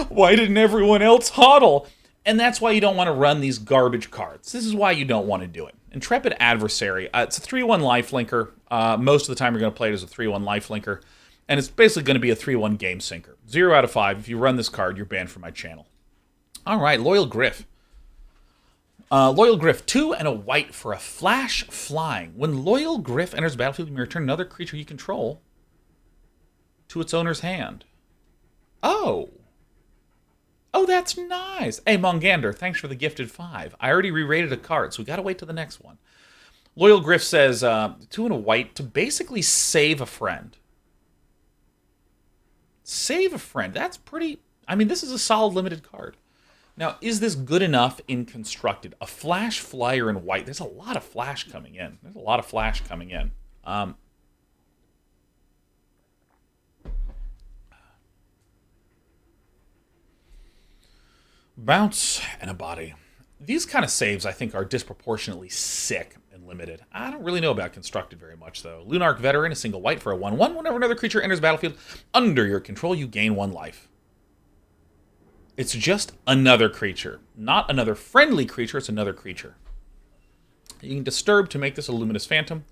why didn't everyone else hodl? And that's why you don't want to run these garbage cards. This is why you don't want to do it. Intrepid Adversary, it's a 3/1 lifelinker. Most of the time you're going to play it as a 3/1 lifelinker. And it's basically going to be a 3-1 game sinker. 0 out of 5. If you run this card, you're banned from my channel. All right, Loyal Griff. Loyal Griff, 2 and a white for a flash flying. When Loyal Griff enters the battlefield, you may return another creature you control to its owner's hand. Oh. Oh, that's nice. Hey, Mongander, thanks for the gifted 5. I already re-rated a card, so we got to wait till the next one. Loyal Griff says 2 and a white to basically save a friend. Save a friend. That's pretty... I mean, this is a solid limited card. Now, is this good enough in Constructed? A flash flyer in white. There's a lot of flash coming in. Bounce and a body. These kind of saves, I think, are disproportionately sick and limited. I don't really know about Constructed very much, though. Lunarch Veteran, a single white for a 1/1. Whenever another creature enters the battlefield under your control, you gain 1 life. It's just another creature. Not another friendly creature, it's another creature. You can disturb to make this a Luminous Phantom.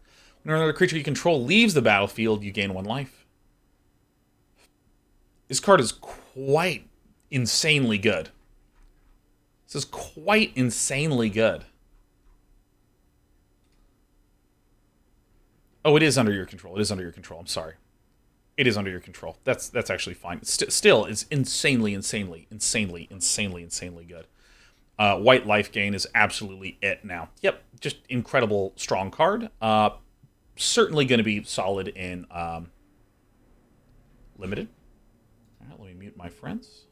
When another creature you control leaves the battlefield, you gain 1 life. This card is quite insanely good. This is quite insanely good. Oh, it is under your control. It is under your control. I'm sorry. It is under your control. That's actually fine. Still, it's insanely good. White life gain is absolutely it now. Yep, just incredible strong card. Certainly going to be solid in limited. All right, let me mute my friends.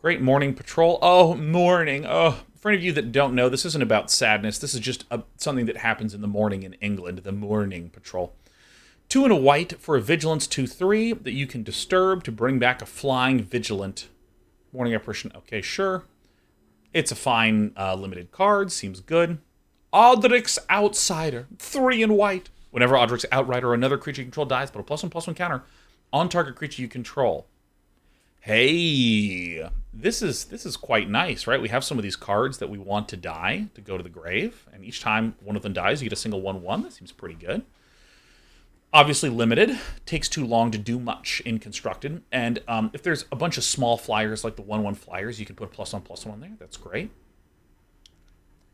Great Morning Patrol. Oh, morning. Oh, for any of you that don't know, this isn't about sadness. This is just something that happens in the morning in England, the Morning Patrol. 2 and a white for a Vigilance 2/3 that you can disturb to bring back a flying Vigilant. Morning Apparition. Okay, sure. It's a fine limited card. Seems good. Audric's Outsider. 3 and white. Whenever Audric's Outrider or another creature you control dies, put a +1/+1 counter on target creature you control. Hey, this is quite nice, right? We have some of these cards that we want to die, to go to the grave, and each time one of them dies, you get a single 1/1. That seems pretty good. Obviously limited. Takes too long to do much in Constructed. And if there's a bunch of small flyers, like the 1/1 flyers, you can put a +1/+1 there. That's great.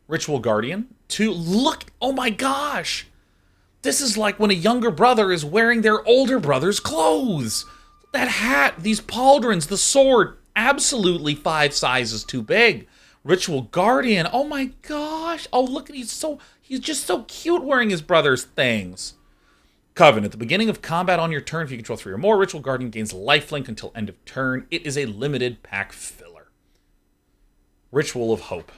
Ritual Guardian. 2. Look! Oh my gosh! This is like when a younger brother is wearing their older brother's clothes. That hat, these pauldrons, the sword, absolutely 5 sizes too big. Ritual Guardian, oh my gosh. Oh, look at he's just so cute wearing his brother's things. Coven, at the beginning of combat on your turn, if you control 3 or more, Ritual Guardian gains lifelink until end of turn. It is a limited pack filler. Ritual of Hope.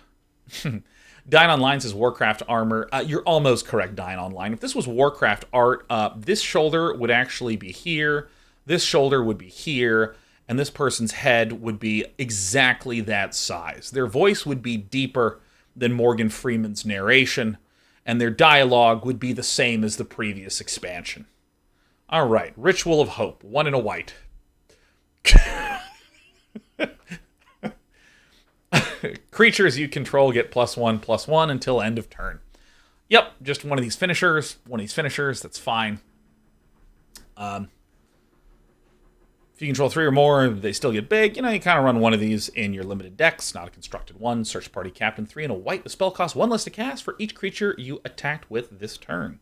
Dine Online says Warcraft armor. You're almost correct, Dine Online. If this was Warcraft art, this shoulder would actually be here. This shoulder would be here, and this person's head would be exactly that size. Their voice would be deeper than Morgan Freeman's narration, and their dialogue would be the same as the previous expansion. All right, Ritual of Hope, 1 and a white. Creatures you control get +1/+1 until end of turn. Yep, just one of these finishers. That's fine. If you control 3 or more, they still get big. You kind of run one of these in your limited decks. Not a Constructed one. Search Party Captain, 3 and a white. The spell costs 1 less to cast for each creature you attacked with this turn.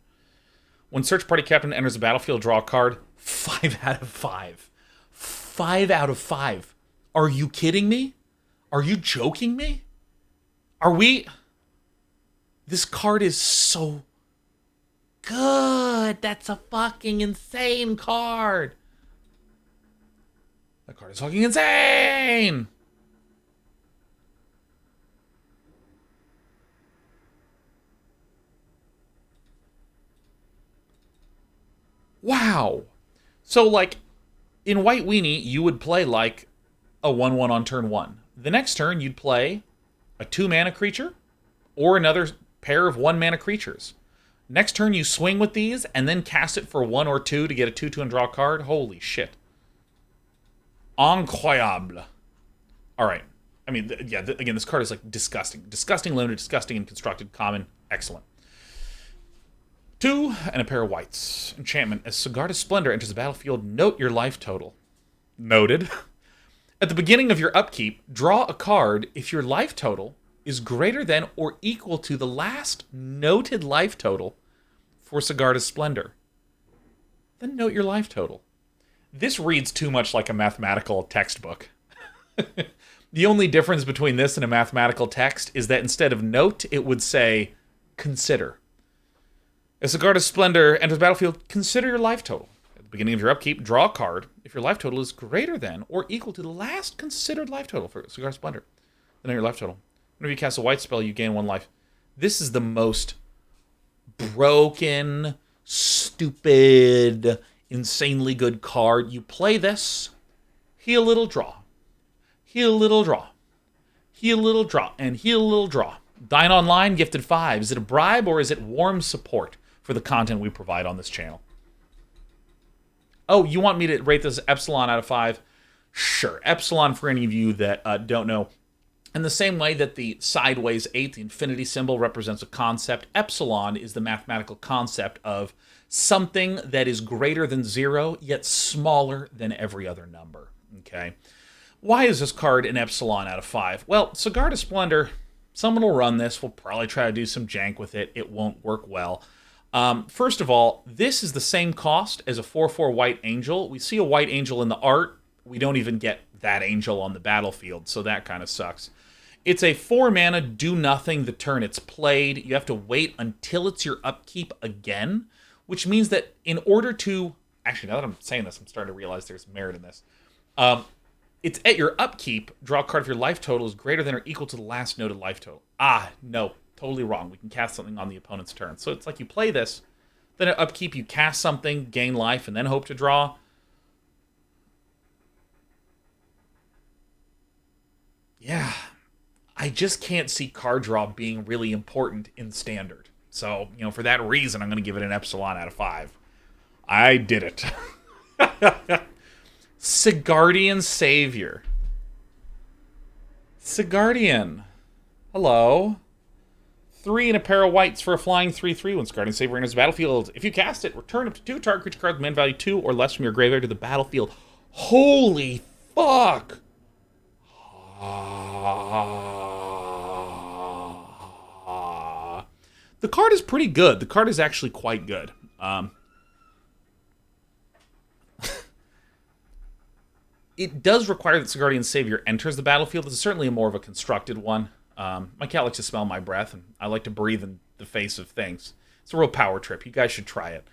When Search Party Captain enters the battlefield, draw a card. 5 out of 5. 5 out of 5. Are you kidding me? Are you joking me? Are we... This card is so good. That's a fucking insane card. That card is fucking insane! Wow. So, like, in White Weenie, you would play, like, a 1/1 on turn 1. The next turn, you'd play a 2-mana creature or another pair of 1-mana creatures. Next turn, you swing with these and then cast it for 1 or 2 to get a 2/2 and draw a card. Holy shit. Incroyable. All right. I mean, again, this card is like disgusting. Disgusting limited, disgusting and Constructed, common. Excellent. 2 and a pair of whites. Enchantment. As Sigarda's Splendor enters the battlefield, note your life total. Noted. At the beginning of your upkeep, draw a card if your life total is greater than or equal to the last noted life total for Sigarda's Splendor. Then note your life total. This reads too much like a mathematical textbook. The only difference between this and a mathematical text is that instead of note, it would say consider. As Sigarda's Splendor enters the battlefield, consider your life total. At the beginning of your upkeep, draw a card if your life total is greater than or equal to the last considered life total for Sigarda's Splendor. Then know your life total. Whenever you cast a white spell, you gain 1 life. This is the most broken, stupid, insanely good card. You play this, heal a little, draw. Heal a little, draw. Heal a little, draw. And heal a little, draw. Dine Online, gifted 5. Is it a bribe or is it warm support for the content we provide on this channel? Oh, you want me to rate this Epsilon out of 5? Sure. Epsilon, for any of you that don't know, in the same way that the sideways 8, the infinity symbol, represents a concept, epsilon is the mathematical concept of something that is greater than 0, yet smaller than every other number. Okay? Why is this card an epsilon out of 5? Well, Sigarda's Splendor, someone will run this. We'll probably try to do some jank with it. It won't work well. First of all, this is the same cost as a 4/4 white angel. We see a white angel in the art. We don't even get that angel on the battlefield, so that kind of sucks. It's a 4 mana, do nothing the turn it's played. You have to wait until it's your upkeep again, which means that in order to... Actually, now that I'm saying this, I'm starting to realize there's merit in this. It's at your upkeep, draw a card if your life total is greater than or equal to the last noted life total. No, totally wrong. We can cast something on the opponent's turn. So it's like you play this, then at upkeep you cast something, gain life, and then hope to draw. Yeah, I just can't see card draw being really important in Standard. So, for that reason, I'm going to give it an epsilon out of 5. I did it. Sigardian Savior. Sigardian. Hello. 3 and a pair of whites for a flying 3/3 when Sigardian Savior enters the battlefield. If you cast it, return up to 2 target creature cards with mana value 2 or less from your graveyard to the battlefield. Holy fuck! The card is pretty good. The card is actually quite good. It does require that Sigardian Savior enters the battlefield. This is certainly more of a constructed one. My cat likes to smell my breath, and I like to breathe in the face of things. It's a real power trip. You guys should try it.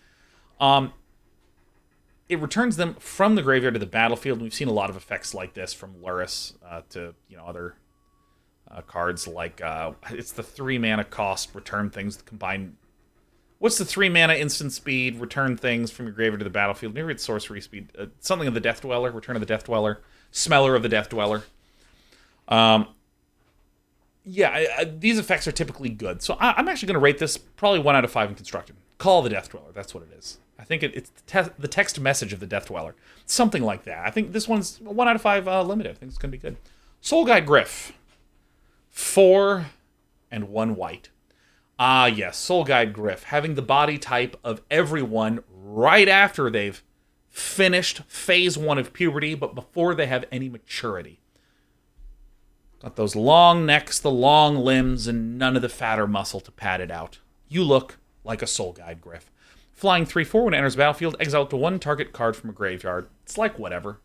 It returns them from the graveyard to the battlefield, and we've seen a lot of effects like this from Luris to other cards like it's the 3 mana cost, return things combined. What's the 3 mana instant speed, return things from your graveyard to the battlefield? Maybe it's sorcery speed. Something of the Death Dweller, Return of the Death Dweller, Smeller of the Death Dweller. These effects are typically good. So I'm actually going to rate this probably 1 out of 5 in constructed. Call the Death Dweller, that's what it is. I think it's the text message of the Death Dweller. Something like that. I think this one's 1 out of 5 limited. I think it's going to be good. Soul Guide Griff. 4 and 1 white. Yes, Soul Guide Griff. Having the body type of everyone right after they've finished phase 1 of puberty, but before they have any maturity. Got those long necks, the long limbs, and none of the fat or muscle to pad it out. You look like a Soul Guide Griff. Flying 3/4 when it enters the battlefield, exile up to 1 target card from a graveyard. It's like whatever.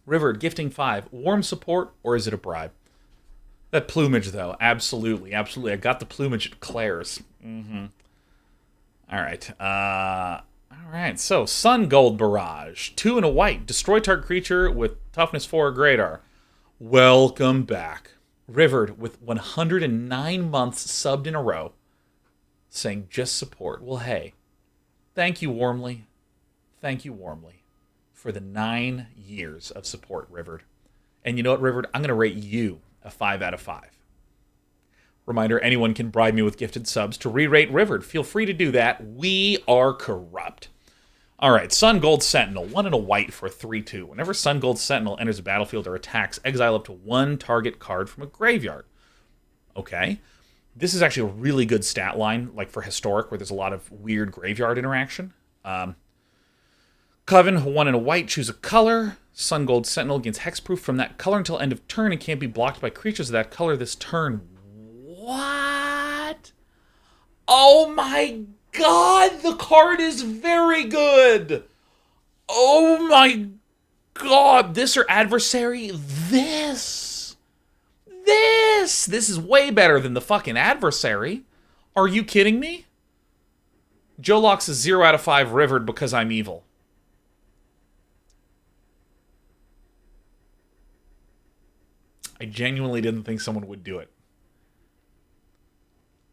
Reverend, gifting 5. Warm support, or is it a bribe? That plumage, though. Absolutely. I got the plumage at Claire's. All right. So, Sun Gold Barrage. 2 and a white. Destroy target creature with toughness 4 or greater. Welcome back. Reverend, with 109 months subbed in a row, saying just support. Well, hey, thank you warmly for the 9 years of support, Reverend. And you know what, Reverend? I'm going to rate you a 5 out of 5. Reminder, anyone can bribe me with gifted subs to re-rate Reverend. Feel free to do that. We are corrupt. All right, Sun Gold Sentinel, 1 and a white for a 3/2. Whenever Sun Gold Sentinel enters the battlefield or attacks, exile up to 1 target card from a graveyard. Okay. This is actually a really good stat line, like for Historic, where there's a lot of weird graveyard interaction. Coven, 1 and a white, choose a color. Sun Gold Sentinel gains hexproof from that color until end of turn and can't be blocked by creatures of that color this turn. What? Oh my god, the card is very good! Oh my god, this or Adversary? This is way better than the fucking Adversary. Are you kidding me? Joe Locks is 0 out of 5 Revered because I'm evil. I genuinely didn't think someone would do it.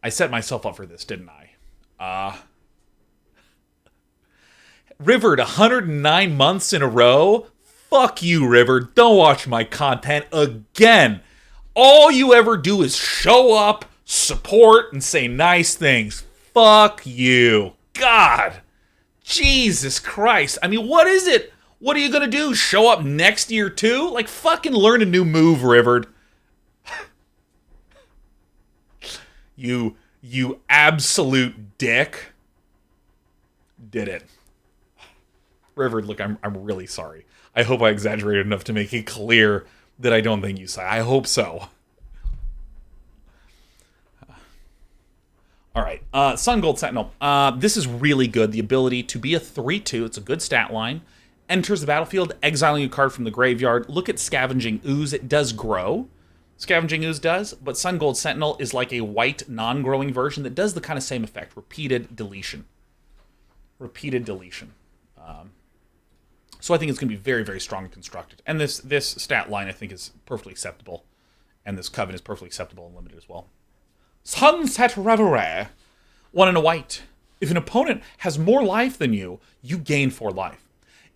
I set myself up for this, didn't I? Revered 109 months in a row? Fuck you, Revered. Don't watch my content again. All you ever do is show up, support, and say nice things. Fuck you. God. Jesus Christ. I mean, what is it? What are you gonna do? Show up next year too? Like, fucking learn a new move, Revered. You absolute dick. Did it. Revered, look, I'm really sorry. I hope I exaggerated enough to make it clear that I don't think you say. I hope so. All right, Sun Gold Sentinel. This is really good. The ability to be a 3/2. It's a good stat line. Enters the battlefield, exiling a card from the graveyard. Look at Scavenging Ooze. It does grow. Scavenging Ooze does, but Sun Gold Sentinel is like a white, non-growing version that does the kind of same effect. Repeated deletion. Repeated deletion. So I think it's going to be very, very strong and constructed. And this stat line, I think, is perfectly acceptable. And this Coven is perfectly acceptable and limited as well. Sunset Reverie. 1 and a white. If an opponent has more life than you, you gain 4 life.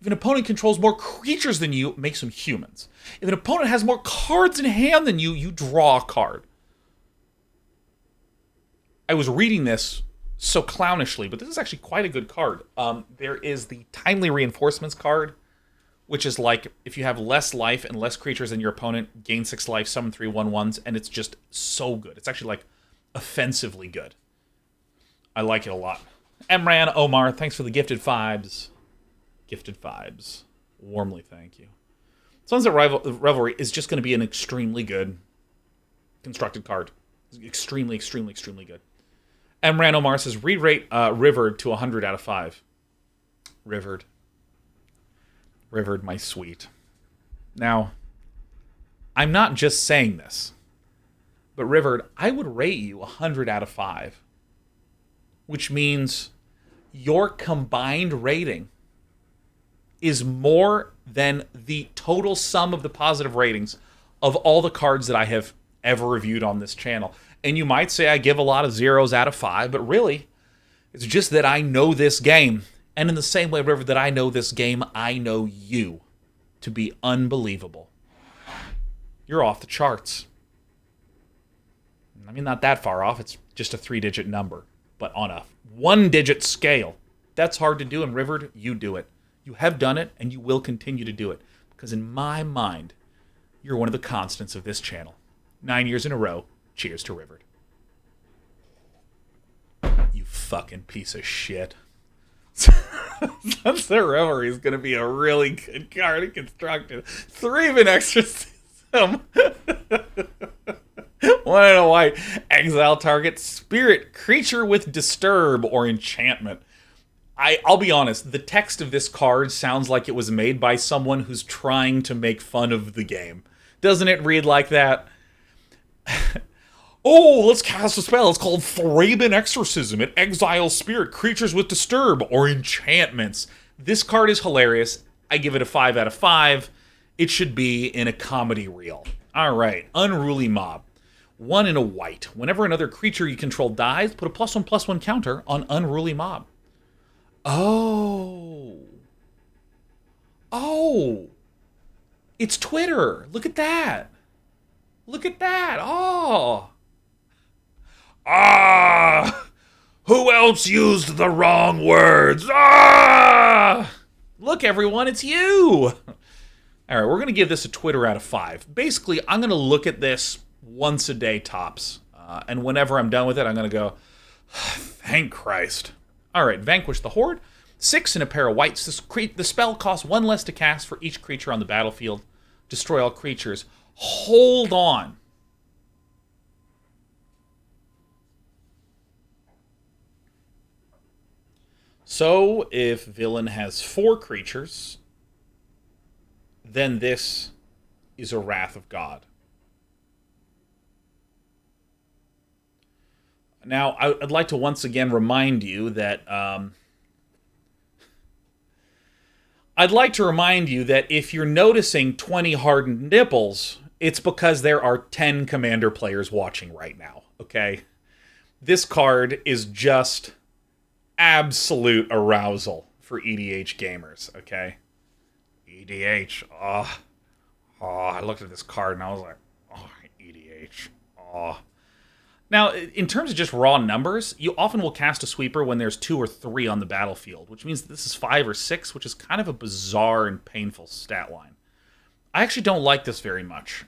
If an opponent controls more creatures than you, makes them humans. If an opponent has more cards in hand than you, you draw a card. I was reading this so clownishly, but this is actually quite a good card. There is the Timely Reinforcements card, which is like, if you have less life and less creatures than your opponent, gain 6 life, summon 3 1/1s, and it's just so good. It's actually, like, offensively good. I like it a lot. Emran Omar, thanks for the gifted vibes. Gifted vibes. Warmly thank you. Sunset Revelry is just going to be an extremely good constructed card. Extremely, extremely, extremely good. Emran Omar says, re-rate Revered to 100 out of 5. Revered. Revered, my sweet. Now, I'm not just saying this, but Revered, I would rate you 100 out of 5. Which means your combined rating is more than the total sum of the positive ratings of all the cards that I have ever reviewed on this channel. And you might say I give a lot of 0s out of 5, but really, it's just that I know this game. And in the same way, River, that I know this game, I know you to be unbelievable. You're off the charts. I mean, not that far off. It's just a 3-digit number. But on a 1-digit scale, that's hard to do. And River, you do it. You have done it, and you will continue to do it. Because in my mind, you're one of the constants of this channel. 9 years in a row, cheers to Reverend. You fucking piece of shit. Sunset Reverie is going to be a really good card and constructed. 3 of Exorcism. 1 and a white. Exile target spirit creature with disturb or enchantment. I'll be honest, the text of this card sounds like it was made by someone who's trying to make fun of the game. Doesn't it read like that? Oh, let's cast a spell. It's called Thraben Exorcism. It exiles spirit creatures with disturb or enchantments. This card is hilarious. I give it a 5 out of 5. It should be in a comedy reel. All right, Unruly Mob. 1 and a white. Whenever another creature you control dies, put a +1/+1 counter on Unruly Mob. Oh. Oh. It's Twitter. Look at that. Look at that. Oh. Ah. Who else used the wrong words? Ah. Look, everyone, it's you. All right, we're going to give this a Twitter out of 5. Basically, I'm going to look at this once a day tops. And whenever I'm done with it, I'm going to go, thank Christ. All right, Vanquish the Horde. 6 and a pair of whites. The spell costs 1 less to cast for each creature on the battlefield. Destroy all creatures. Hold on. So, if villain has 4 creatures, then this is a Wrath of God. Now, I'd like to once again remind you that if you're noticing 20 hardened nipples, it's because there are 10 Commander players watching right now, okay? This card is just absolute arousal for EDH gamers, okay? EDH, I looked at this card and I was like, EDH, Now, in terms of just raw numbers, you often will cast a sweeper when there's 2 or 3 on the battlefield, which means this is 5 or 6, which is kind of a bizarre and painful stat line. I actually don't like this very much.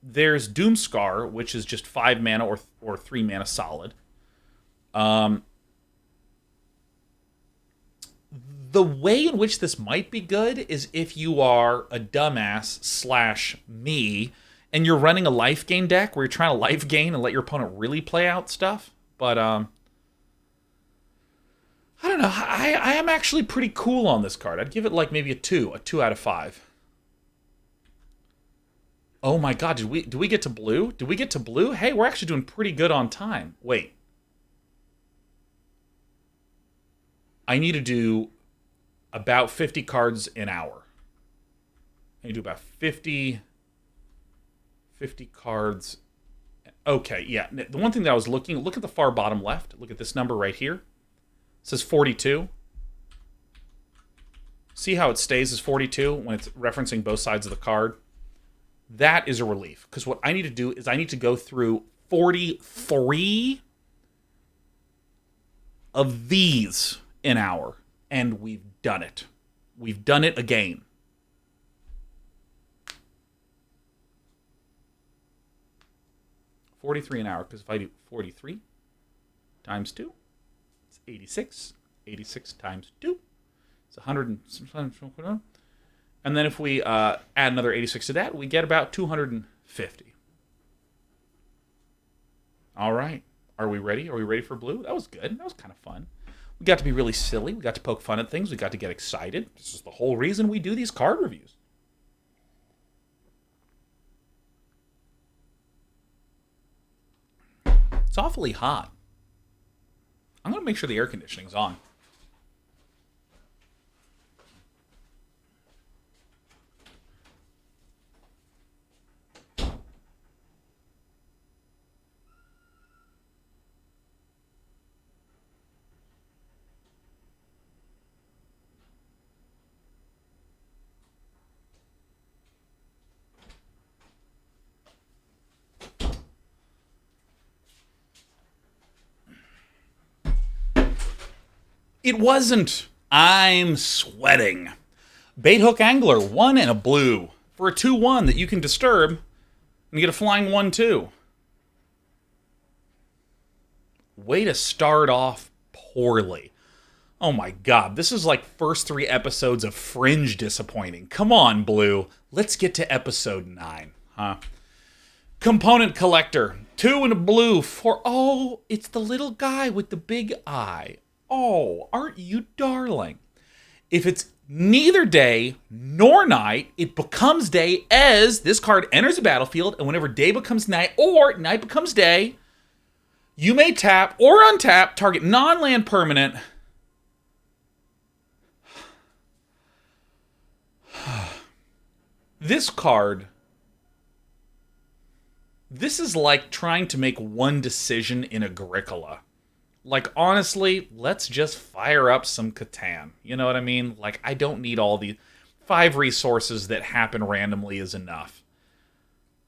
There's Doomscar, which is just 5 mana or 3 mana solid. The way in which this might be good is if you are a dumbass / me, and you're running a life gain deck where you're trying to life gain and let your opponent really play out stuff. But, I don't know. I am actually pretty cool on this card. I'd give it like maybe a 2 out of 5. Oh my god, do we get to blue? Did we get to blue? Hey, we're actually doing pretty good on time. Wait. I need to do about 50 cards an hour. I need to do about 50 cards. Okay, yeah. The one thing that I was look at the far bottom left. Look at this number right here. It says 42. See how it stays as 42 when it's referencing both sides of the card? That is a relief. Because what I need to do is I need to go through 43 of these an hour. And we've done it. We've done it again. $43 an hour, because if I do 43 times 2, it's 86. 86 times 2, it's 100. And then if we add another 86 to that, we get about 250. All right. Are we ready? Are we ready for blue? That was good. That was kind of fun. We got to be really silly. We got to poke fun at things. We got to get excited. This is the whole reason we do these card reviews. It's awfully hot. I'm going to make sure the air conditioning's on. It wasn't. I'm sweating. Baithook Angler, 1 and a blue. For a 2/1 that you can disturb, and you get a flying 1/2. Way to start off poorly. Oh my god, this is like first 3 episodes of Fringe disappointing. Come on, Blue. Let's get to episode 9, huh? Component Collector, 2 and a blue for... Oh, it's the little guy with the big eye. Oh, aren't you darling? If it's neither day nor night, it becomes day as this card enters the battlefield, and whenever day becomes night or night becomes day, you may tap or untap target non-land permanent. This card, this is like trying to make one decision in Agricola. Like, honestly, let's just fire up some Catan. You know what I mean? Like, I don't need all the 5 resources that happen randomly is enough.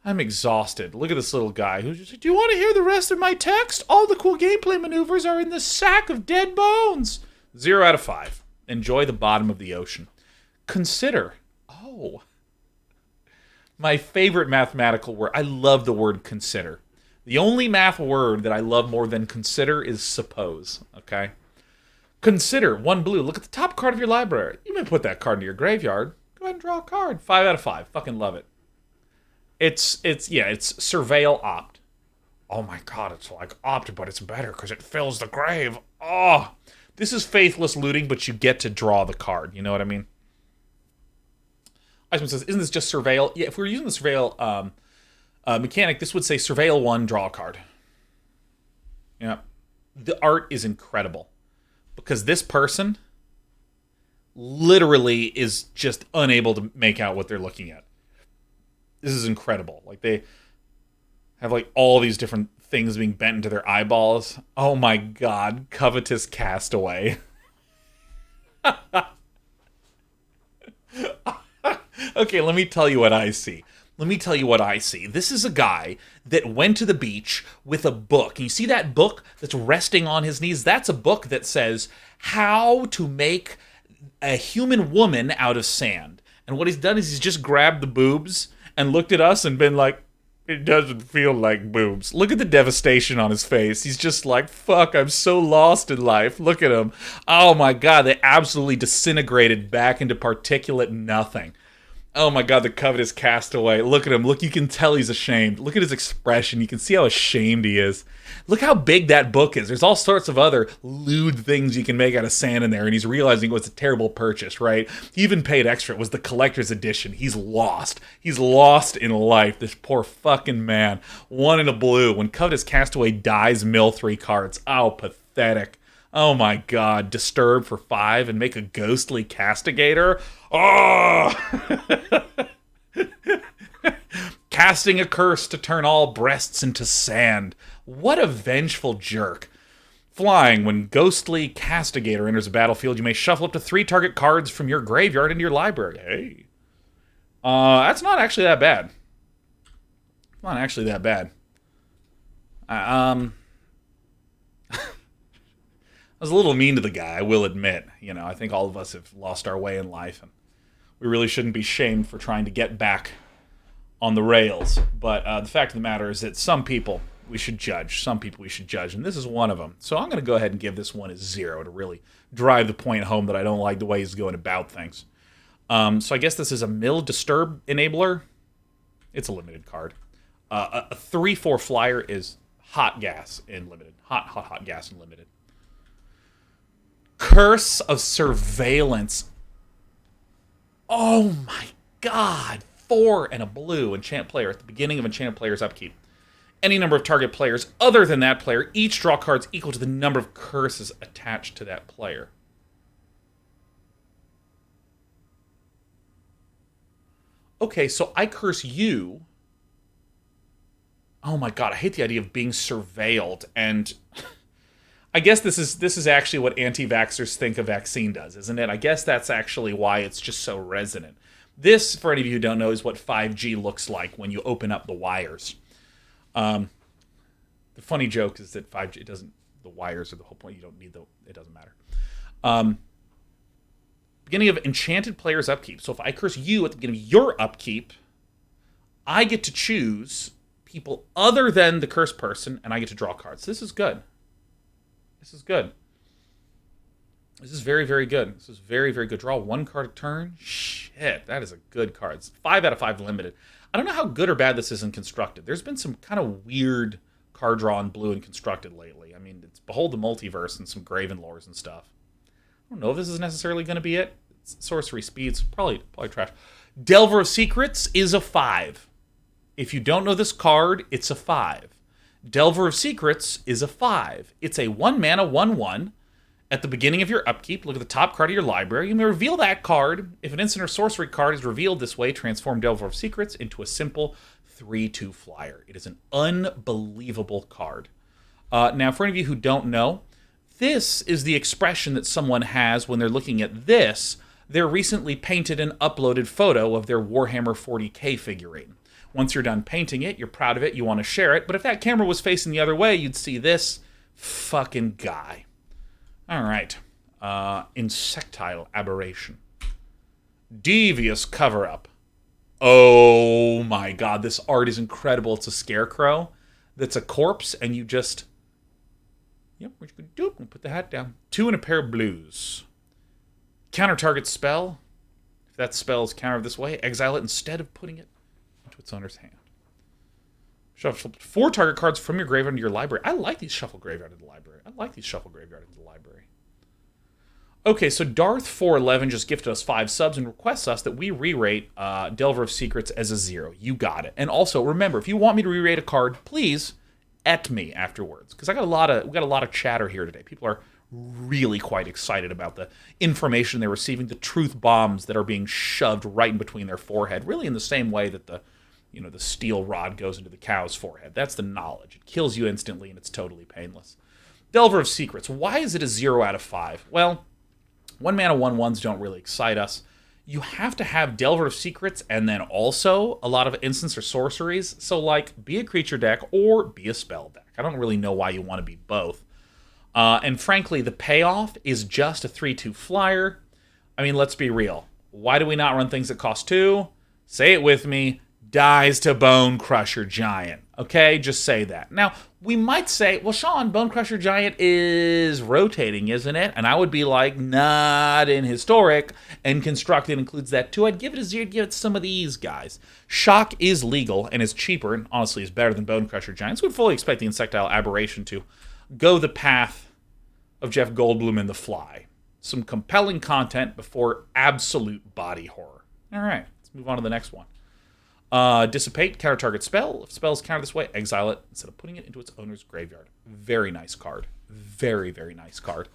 I'm exhausted. Look at this little guy who's just like, do you want to hear the rest of my text? All the cool gameplay maneuvers are in the sack of dead bones. 0 out of 5. Enjoy the bottom of the ocean. Consider. Oh. My favorite mathematical word. I love the word consider. The only math word that I love more than consider is suppose, okay? Consider 1 blue. Look at the top card of your library. You may put that card into your graveyard. Go ahead and draw a card. 5 out of 5. Fucking love it. It's Surveil Opt. Oh my god, it's like Opt, but it's better because it fills the grave. Oh, this is faithless looting, but you get to draw the card. You know what I mean? Iceman says, isn't this just Surveil? Yeah, if we were using the Surveil mechanic, this would say Surveil 1, draw a card. Yeah. The art is incredible. Because this person literally is just unable to make out what they're looking at. This is incredible. Like, they have, like, all these different things being bent into their eyeballs. Oh my god. Covetous Castaway. Okay, let me tell you what I see. This is a guy that went to the beach with a book. And you see that book that's resting on his knees? That's a book that says how to make a human woman out of sand. And what he's done is he's just grabbed the boobs and looked at us and been like, it doesn't feel like boobs. Look at the devastation on his face. He's just like, fuck, I'm so lost in life. Look at him. Oh my god, they absolutely disintegrated back into particulate nothing. Oh my god, the covetous castaway. Look at him. Look, you can tell he's ashamed. Look at his expression. You can see how ashamed he is. Look how big that book is. There's all sorts of other lewd things you can make out of sand in there, and he's realizing it was a terrible purchase, right? He even paid extra. It was the collector's edition. He's lost. He's lost in life. This poor fucking man. 1 in a blue. When covetous castaway dies, mill 3 cards. Oh, pathetic. Oh my god, disturb for 5 and make a ghostly castigator? Oh! Casting a curse to turn all breasts into sand. What a vengeful jerk. Flying, when ghostly castigator enters a battlefield, you may shuffle up to 3 target cards from your graveyard into your library. Hey. That's not actually that bad. Not actually that bad. I was a little mean to the guy, I will admit. You know, I think all of us have lost our way in life, and we really shouldn't be shamed for trying to get back on the rails. But the fact of the matter is that some people we should judge. Some people we should judge, and this is one of them. So I'm going to go ahead and give this one a 0 to really drive the point home that I don't like the way he's going about things. So I guess this is a Mill Disturb Enabler. It's a limited card. A 3/4 flyer is Hot Gas in limited. Hot Gas in limited. Curse of Surveillance. Oh my god. 4 and a blue enchant player at the beginning of enchanted player's upkeep. Any number of target players other than that player each draw cards equal to the number of curses attached to that player. Okay, so I curse you. Oh my god, I hate the idea of being surveilled, and I guess this is actually what anti-vaxxers think a vaccine does, isn't it? I guess that's actually why it's just so resonant. This, for any of you who don't know, is what 5G looks like when you open up the wires. The funny joke is that 5G, it doesn't, the wires are the whole point. You don't need it doesn't matter. Beginning of enchanted player's upkeep. So if I curse you at the beginning of your upkeep, I get to choose people other than the cursed person, and I get to draw cards. This is good. This is good. This is very, very good. This is very, very good. Draw 1 card a turn. Shit, that is a good card. It's 5 out of 5 limited. I don't know how good or bad this is in Constructed. There's been some kind of weird card draw in blue in Constructed lately. I mean, it's Behold the Multiverse and some Graven lores and stuff. I don't know if this is necessarily going to be it. It's sorcery speeds, probably trash. Delver of Secrets is a 5. If you don't know this card, it's a 5. Delver of Secrets is a 5. It's a 1-mana 1/1. At the beginning of your upkeep, look at the top card of your library. You may reveal that card. If an instant or sorcery card is revealed this way, transform Delver of Secrets into a simple 3/2 flyer. It is an unbelievable card. Now, for any of you who don't know, this is the expression that someone has when they're looking at this. Their recently painted and uploaded photo of their Warhammer 40k figurine. Once you're done painting it, you're proud of it, you want to share it, but if that camera was facing the other way, you'd see this fucking guy. All right. Insectile Aberration. Devious Cover-Up. Oh my god, this art is incredible. It's a scarecrow. that's a corpse, and you just... Yep, we're just going to do it. We'll put the hat down. 2 and a pair of blues. Counter target spell. If that spell is countered this way, exile it instead of putting it into its owner's hand. Shuffle 4 target cards from your graveyard into your library. I like these shuffle graveyard into the library. Okay, so Darth411 just gifted us 5 subs and requests us that we re-rate Delver of Secrets as a 0. You got it. And also, remember, if you want me to re-rate a card, please at me afterwards. Because we got a lot of chatter here today. People are really quite excited about the information they're receiving, the truth bombs that are being shoved right in between their forehead, really in the same way that the steel rod goes into the cow's forehead. That's the knowledge. It kills you instantly, and it's totally painless. Delver of Secrets. Why is it a 0 out of 5? Well, 1-mana 1/1s don't really excite us. You have to have Delver of Secrets and then also a lot of instants or sorceries. So, like, be a creature deck or be a spell deck. I don't really know why you want to be both. And frankly, the payoff is just a 3/2 flyer. I mean, let's be real. Why do we not run things that cost 2? Say it with me. Dies to Bone Crusher Giant. Okay, just say that. Now, we might say, well, Sean, Bone Crusher Giant is rotating, isn't it? And I would be like, not in Historic, and Constructed includes that too. I'd give it a 0, give it some of these guys. Shock is legal and is cheaper, and honestly is better than Bone Crusher Giant. So we'd fully expect the Insectile Aberration to go the path of Jeff Goldblum in The Fly. Some compelling content before absolute body horror. All right, let's move on to the next one. Dissipate, counter target spell. If spell is countered this way, exile it instead of putting it into its owner's graveyard. Very nice card. Very, very nice card.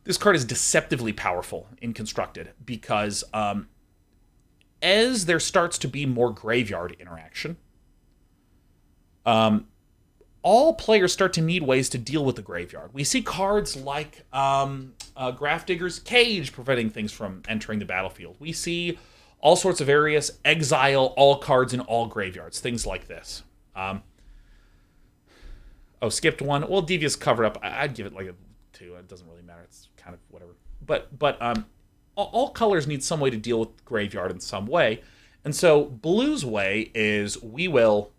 This card is deceptively powerful in Constructed because as there starts to be more graveyard interaction, all players start to need ways to deal with the graveyard. We see cards like Grafdigger's Cage preventing things from entering the battlefield. We see all sorts of various exile all cards in all graveyards, things like this. Skipped one. Well, Devious Cover Up, I'd give it like a 2. It doesn't really matter. It's kind of whatever. But all colors need some way to deal with graveyard in some way. And so Blue's way is we will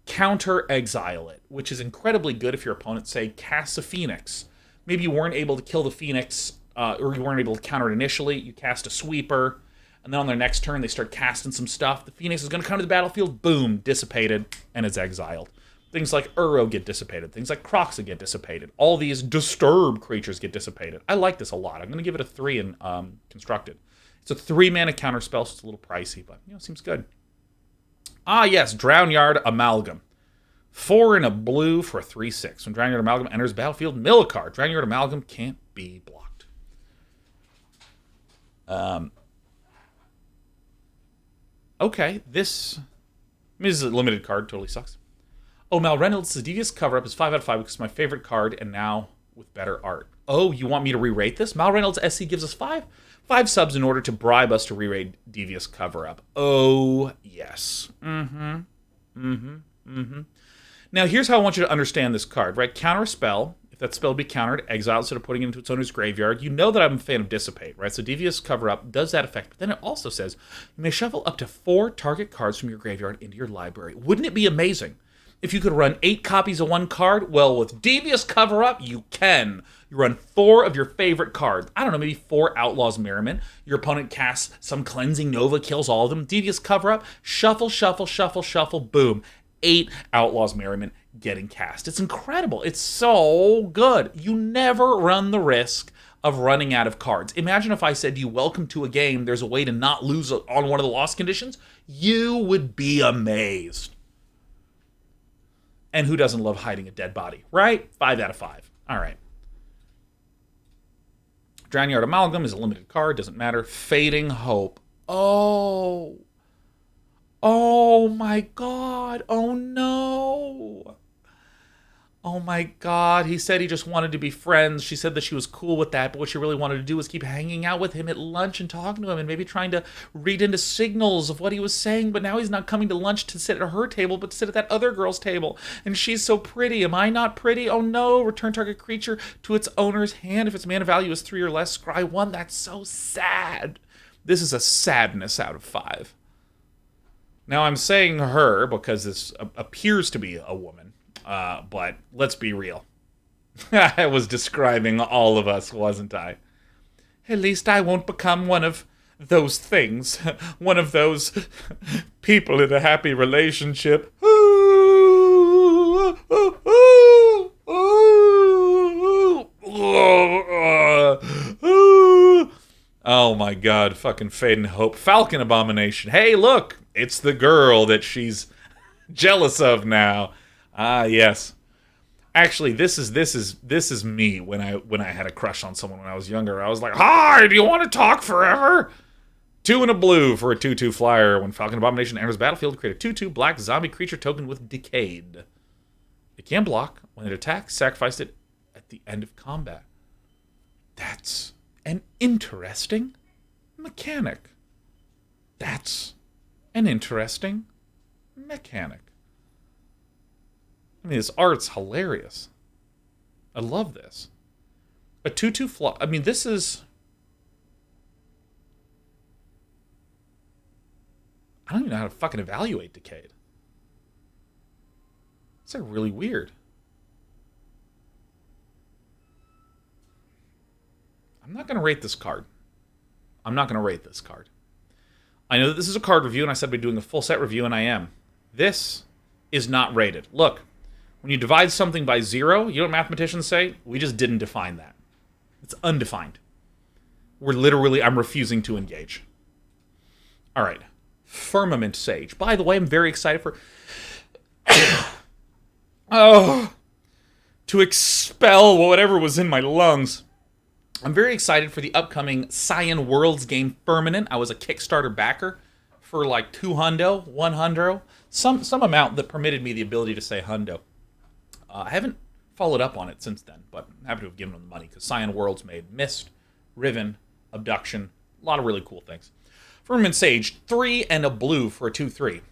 counter exile it, which is incredibly good if your opponent, say, casts a Phoenix. Maybe you weren't able to kill the Phoenix, or you weren't able to counter it initially. You cast a Sweeper. And then on their next turn, they start casting some stuff. The Phoenix is going to come to the battlefield. Boom, dissipated, and it's exiled. Things like Uro get dissipated. Things like Kroxa get dissipated. All these disturb creatures get dissipated. I like this a lot. I'm going to give it a 3 in Constructed. It's a 3-mana counter spell, so it's a little pricey, but it seems good. Yes, Drownyard Amalgam. 4 and a blue for a 3/6. When Drownyard Amalgam enters battlefield, mill a card. Drownyard Amalgam can't be blocked. Okay, this is a limited card. Totally sucks. Oh, Mal Reynolds' Devious Cover-Up is 5 out of 5 because it's my favorite card, and now with better art. Oh, you want me to re-rate this? Mal Reynolds SC gives us 5 subs in order to bribe us to re-rate Devious Cover-Up. Oh, yes. Now, here's how I want you to understand this card, right? Counter a spell. If that spell be countered, exile instead of putting it into its owner's graveyard. You know that I'm a fan of Dissipate, right? So Devious Cover-Up does that effect. But then it also says, you may shuffle up to 4 target cards from your graveyard into your library. Wouldn't it be amazing if you could run 8 copies of one card? Well, with Devious Cover-Up, you can. You run 4 of your favorite cards. I don't know, maybe 4 Outlaws Merriment. Your opponent casts some Cleansing Nova, kills all of them. Devious Cover-Up, shuffle, shuffle, shuffle, shuffle, boom. 8 Outlaws Merriment getting cast. It's incredible. It's so good. You never run the risk of running out of cards. Imagine if I said to you, welcome to a game, there's a way to not lose on one of the lost conditions. You would be amazed. And who doesn't love hiding a dead body, right? 5 out of 5. All right. Drownyard Amalgam is a limited card. Doesn't matter. Fading Hope. Oh my God. Oh no. Oh my God. He said he just wanted to be friends. She said that she was cool with that, but what she really wanted to do was keep hanging out with him at lunch and talking to him and maybe trying to read into signals of what he was saying, but now he's not coming to lunch to sit at her table, but to sit at that other girl's table. And she's so pretty. Am I not pretty? Oh no. Return target creature to its owner's hand. If its mana value is 3 or less, scry 1. That's so sad. This is a sadness out of 5. Now, I'm saying her because this appears to be a woman, but let's be real. I was describing all of us, wasn't I? At least I won't become one of those things. One of those people in a happy relationship. Oh my god, fucking Fade and Hope. Falcon Abomination. Hey, look! It's the girl that she's jealous of now. Ah, yes. Actually, this is me when I had a crush on someone when I was younger. I was like, "Hi, do you want to talk forever?" 2 and a blue for a 2/2 flyer. When Falcon Abomination enters battlefield, create a 2/2 black zombie creature token with Decayed. It can block. When it attacks, sacrifice it at the end of combat. That's an interesting mechanic. That's an interesting mechanic. I mean, this art's hilarious. I love this. A 2/2 fly. I mean, this is... I don't even know how to fucking evaluate Decayed. It's like really weird. I'm not going to rate this card. I'm not going to rate this card. I know that this is a card review, and I said we'd be doing a full set review, and I am. This is not rated. Look, when you divide something by 0, you know what mathematicians say? We just didn't define that. It's undefined. I'm refusing to engage. All right. Firmament Sage. By the way, I'm very excited for... to expel whatever was in my lungs. I'm very excited for the upcoming Cyan Worlds game Firmament. I was a Kickstarter backer for like 2 hundo, 1 hundo, some amount that permitted me the ability to say hundo. I haven't followed up on it since then, but I'm happy to have given them the money because Cyan Worlds made Mist, Riven, Abduction, a lot of really cool things. Firmament Sage, 3 and a blue for a 2/3.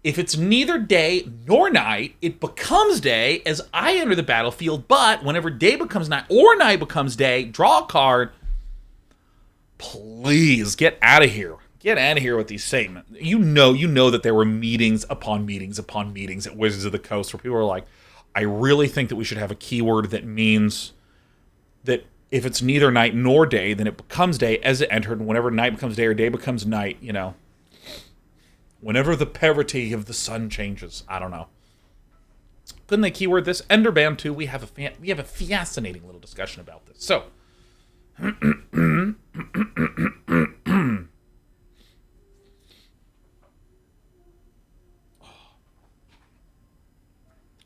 If it's neither day nor night, it becomes day as I enter the battlefield, but whenever day becomes night or night becomes day, draw a card. Please, get out of here. Get out of here with these statements. You know that there were meetings upon meetings upon meetings at Wizards of the Coast where people were like, I really think that we should have a keyword that means that if it's neither night nor day, then it becomes day as it entered, and whenever night becomes day or day becomes night, you know. Whenever the parity of the sun changes. I don't know. Couldn't they keyword this? Enderband 2, we have a fascinating little discussion about this. So,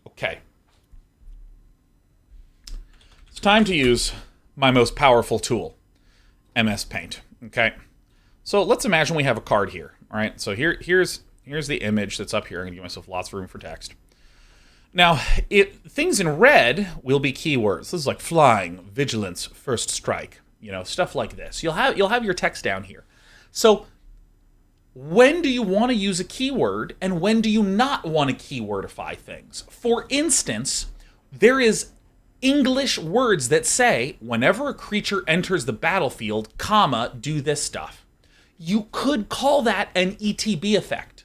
okay. It's time to use my most powerful tool, MS Paint. Okay. So let's imagine we have a card here. All right, so here's the image that's up here. I'm going to give myself lots of room for text. Now, things in red will be keywords. This is like flying, vigilance, first strike, you know, stuff like this. You'll have your text down here. So when do you want to use a keyword and when do you not want to keywordify things? For instance, there is English words that say, whenever a creature enters the battlefield, comma, do this stuff. You could call that an ETB effect.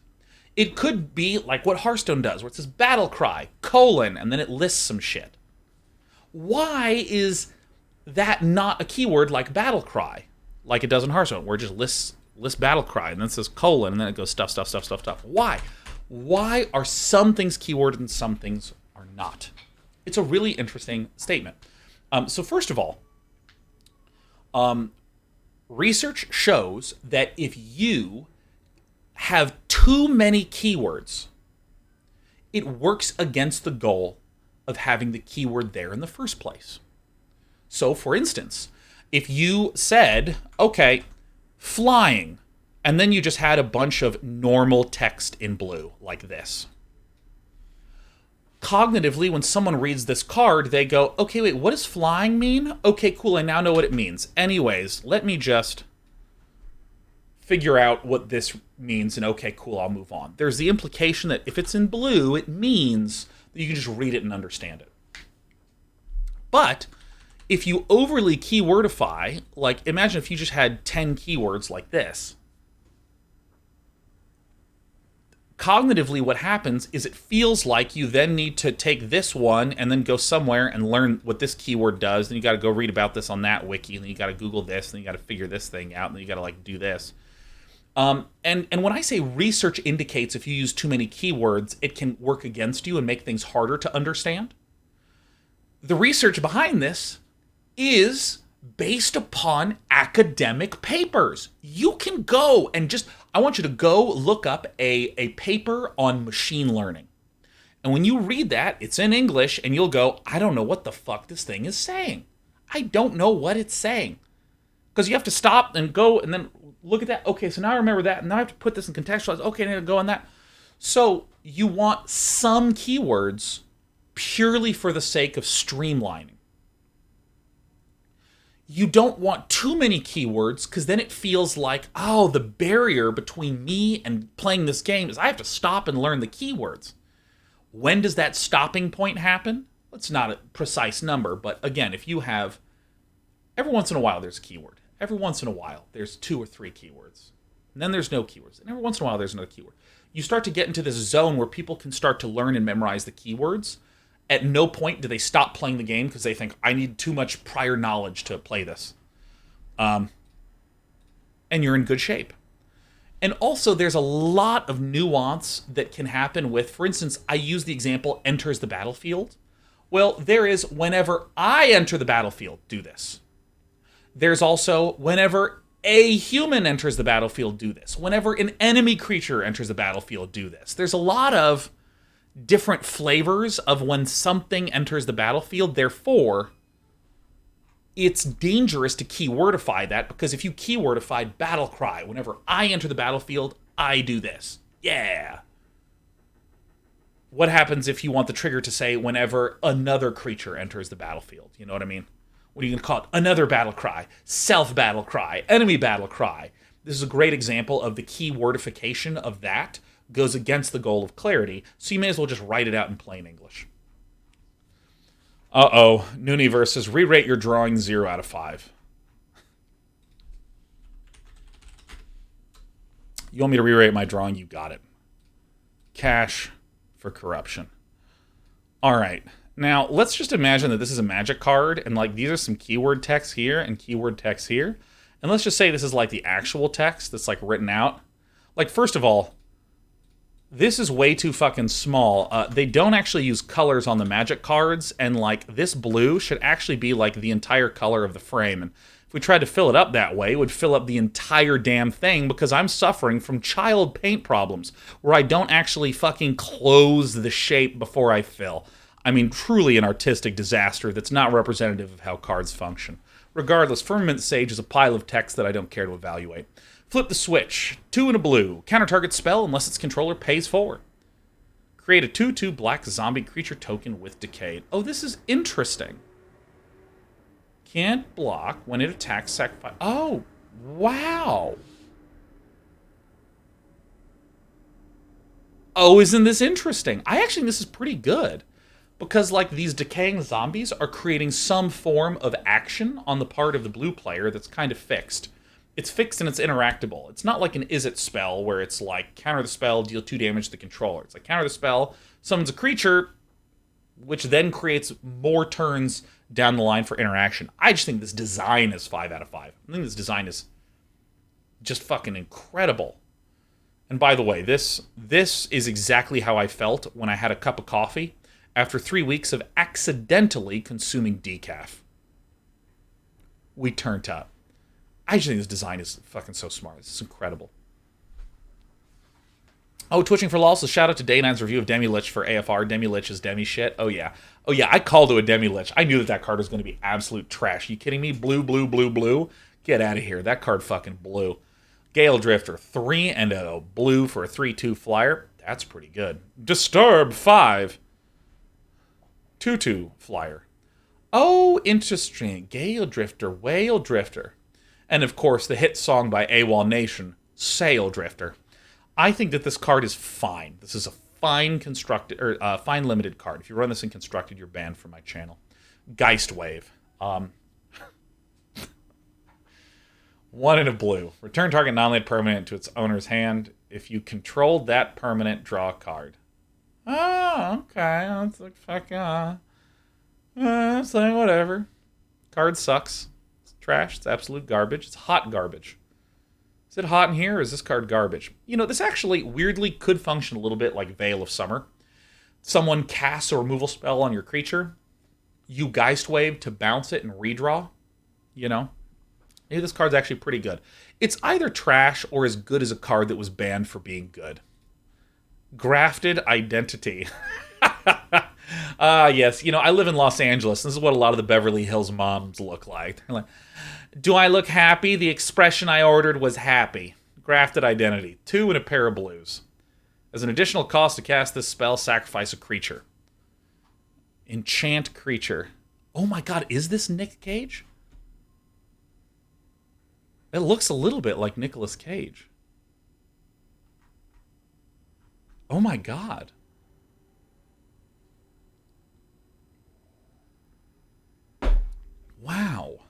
It could be like what Hearthstone does, where it says battle cry, colon, and then it lists some shit. Why is that not a keyword like battle cry, like it does in Hearthstone, where it just lists battle cry, and then it says colon, and then it goes stuff. Why? Why are some things keyworded and some things are not? It's a really interesting statement. So first of all, research shows that if you have too many keywords, it works against the goal of having the keyword there in the first place. So, for instance, if you said, okay, flying, and then you just had a bunch of normal text in blue, like this. Cognitively, when someone reads this card, they go, okay, wait, what does flying mean? Okay, cool, I now know what it means. Anyways, let me just figure out what this means, and okay, cool, I'll move on. There's the implication that if it's in blue, it means that you can just read it and understand it. But if you overly keywordify, like imagine if you just had 10 keywords like this, cognitively what happens is it feels like you then need to take this one and then go somewhere and learn what this keyword does. Then you got to go read about this on that wiki, and then you got to Google this, and then you got to figure this thing out, and then you got to like do this. And when I say research indicates if you use too many keywords, it can work against you and make things harder to understand. The research behind this is based upon academic papers. You can go and I want you to go look up a paper on machine learning. And when you read that, it's in English, and you'll go, I don't know what the fuck this thing is saying. I don't know what it's saying. Because you have to stop and go and then look at that. Okay, so now I remember that, and now I have to put this and contextualize. Okay, I need to go on that. So you want some keywords purely for the sake of streamlining. You don't want too many keywords, because then it feels like, oh, the barrier between me and playing this game is I have to stop and learn the keywords. When does that stopping point happen? It's not a precise number, but again, if you have, every once in a while there's a keyword. Every once in a while there's 2 or 3 keywords. And then there's no keywords. And every once in a while there's another keyword. You start to get into this zone where people can start to learn and memorize the keywords. At no point do they stop playing the game because they think, I need too much prior knowledge to play this. And you're in good shape. And also, there's a lot of nuance that can happen with, for instance, I use the example, enters the battlefield. Well, there is, whenever I enter the battlefield, do this. There's also, whenever a human enters the battlefield, do this. Whenever an enemy creature enters the battlefield, do this. There's a lot of different flavors of when something enters the battlefield. Therefore, it's dangerous to keywordify that, because if you keywordify battle cry, whenever I enter the battlefield, I do this. Yeah. What happens if you want the trigger to say whenever another creature enters the battlefield? You know what I mean? What are you going to call it? Another battle cry, self battle cry, enemy battle cry. This is a great example of the keywordification of that goes against the goal of clarity, so you may as well just write it out in plain English. Uh-oh. Noonie versus re-rate your drawing 0 out of 5. You want me to re-rate my drawing? You got it. Cash for corruption. All right. Now, let's just imagine that this is a magic card, and like these are some keyword text here and keyword text here. And let's just say this is like the actual text that's like written out. Like, first of all, this is way too fucking small. They don't actually use colors on the magic cards, and like this blue should actually be like the entire color of the frame. And if we tried to fill it up that way, it would fill up the entire damn thing, because I'm suffering from child paint problems where I don't actually fucking close the shape before I fill. I mean, truly an artistic disaster that's not representative of how cards function. Regardless, Firmament Sage is a pile of text that I don't care to evaluate. Flip the switch. 2 and a blue. Counter target spell unless its controller pays for it. Create a 2/2 black zombie creature token with Decayed. Oh, this is interesting. Can't block when it attacks sacrifice. Oh, wow. Oh, isn't this interesting? I actually think this is pretty good. Because, like, these decaying zombies are creating some form of action on the part of the blue player that's kind of fixed. It's fixed and it's interactable. It's not like an is it spell where it's like counter the spell, deal 2 damage to the controller. It's like counter the spell, summons a creature, which then creates more turns down the line for interaction. I just think this design is 5 out of 5. I think this design is just fucking incredible. And by the way, this is exactly how I felt when I had a cup of coffee after 3 weeks of accidentally consuming decaf. We turned up. I just think this design is fucking so smart. It's incredible. Oh, Twitching for LOL, so shout out to Day9's review of Demi-Lich for AFR. Demi-Lich is demi shit. Oh, yeah. Oh, yeah, I called to a Demi-Lich. I knew that card was going to be absolute trash. You kidding me? Blue, blue, blue, blue. Get out of here. That card fucking blew. Gale Drifter, 3 and a blue for a 3/2 flyer. That's pretty good. Disturb, 5. 2/2 flyer. Oh, interesting. Gale Drifter, Whale Drifter. And, of course, the hit song by AWOL Nation, Sail Drifter. I think that this card is fine. This is a fine constructed, or fine limited card. If you run this in constructed, you're banned from my channel. Geist Wave. 1 and a blue. Return target non-land permanent to its owner's hand. If you control that permanent, draw a card. Oh, okay. That's like fuck it's like whatever. Card sucks. It's trash. It's absolute garbage. It's hot garbage. Is it hot in here, or is this card garbage? You know, this actually weirdly could function a little bit like Veil of Summer. Someone casts a removal spell on your creature. You Geist Wave to bounce it and redraw. You know? Maybe this card's actually pretty good. It's either trash or as good as a card that was banned for being good. Grafted Identity. Yes. You know, I live in Los Angeles. This is what a lot of the Beverly Hills moms look like. They're like, do I look happy? The expression I ordered was happy. Grafted Identity. 2 and a pair of blues. As an additional cost to cast this spell, sacrifice a creature. Enchant creature. Oh my god, is this Nick Cage? It looks a little bit like Nicolas Cage. Oh my god. Wow.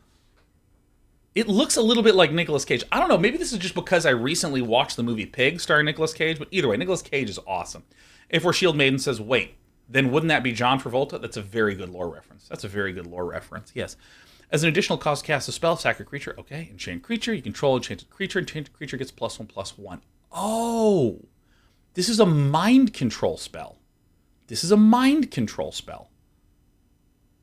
It looks a little bit like Nicolas Cage. I don't know, maybe this is just because I recently watched the movie Pig starring Nicolas Cage, but either way, Nicolas Cage is awesome. If we're Shield Maiden says, wait, then wouldn't that be John Travolta? That's a very good lore reference. That's a very good lore reference, yes. As an additional cost, cast a spell, sack a creature. Okay, enchant creature. You control enchanted creature. Enchanted creature gets +1/+1. Oh, this is a mind control spell. This is a mind control spell.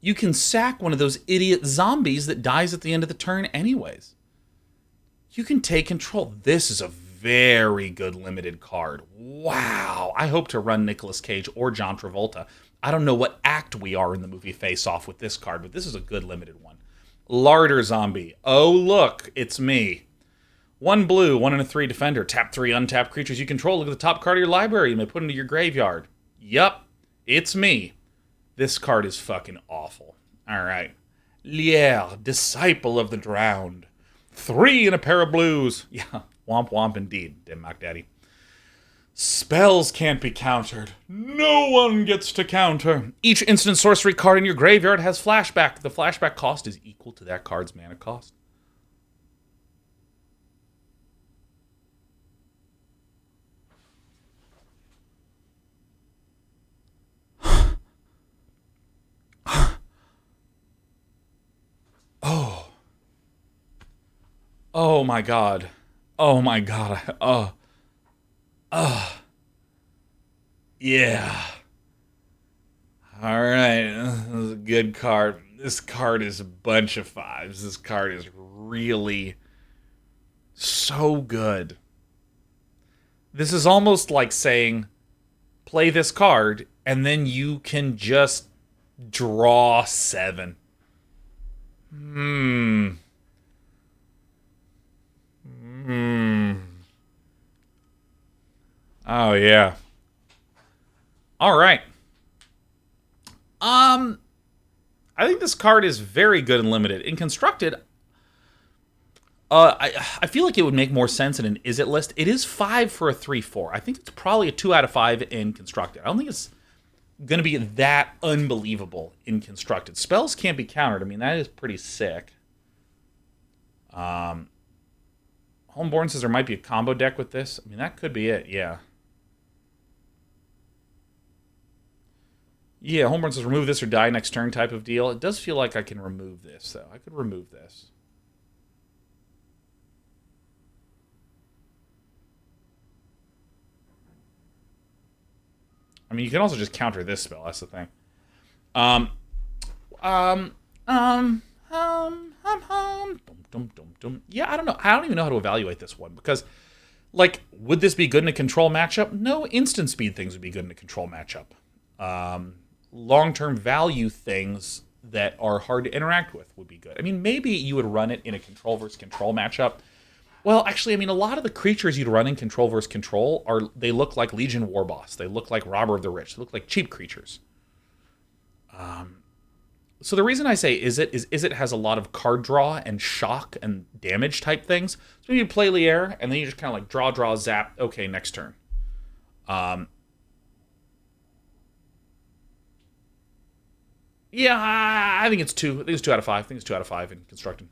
You can sack one of those idiot zombies that dies at the end of the turn anyways. You can take control. This is a very good limited card. Wow. I hope to run Nicolas Cage or John Travolta. I don't know what act we are in the movie Face Off with this card, but this is a good limited one. Larder Zombie. Oh, look, it's me. 1 blue, 1 and a 3 defender. Tap 3 untapped creatures you control. Look at the top card of your library. You may put into your graveyard. Yup, it's me. This card is fucking awful. All right. Lier, Disciple of the Drowned. 3 and a pair of blues. Yeah, womp womp indeed, Dim Mock Daddy. Spells can't be countered. No one gets to counter. Each instant sorcery card in your graveyard has flashback. The flashback cost is equal to that card's mana cost. Oh. Oh my god. Oh my god. Yeah. Alright. This is a good card. This card is a bunch of 5s. This card is really so good. This is almost like saying, play this card, and then you can just draw 7. Oh, yeah. All right. I think this card is very good and limited. In Constructed, I feel like it would make more sense in an Is It list. It is 5 for a 3/4. I think it's probably a 2 out of 5 in Constructed. I don't think it's going to be that unbelievable in Constructed. Spells can't be countered. I mean, that is pretty sick. Homeborn says there might be a combo deck with this. I mean, that could be it, yeah. Yeah, Homeborn says remove this or die next turn type of deal. It does feel like I can remove this, though. I could remove this. I mean, you can also just counter this spell. That's the thing. Yeah, I don't know. I don't even know how to evaluate this one because, like, would this be good in a control matchup? No, instant speed things would be good in a control matchup. Long-term value things that are hard to interact with would be good. I mean, maybe you would run it in a control versus control matchup. Well, actually, I mean, a lot of the creatures you'd run in control versus control they look like Legion Warboss. They look like Robber of the Rich. They look like cheap creatures. So the reason I say Is It has a lot of card draw and shock and damage type things. So maybe you play Lier, and then you just kind of like draw, zap. Okay, next turn. Yeah, I think it's 2. I think it's 2 out of 5. I think it's 2 out of 5 in Constructed.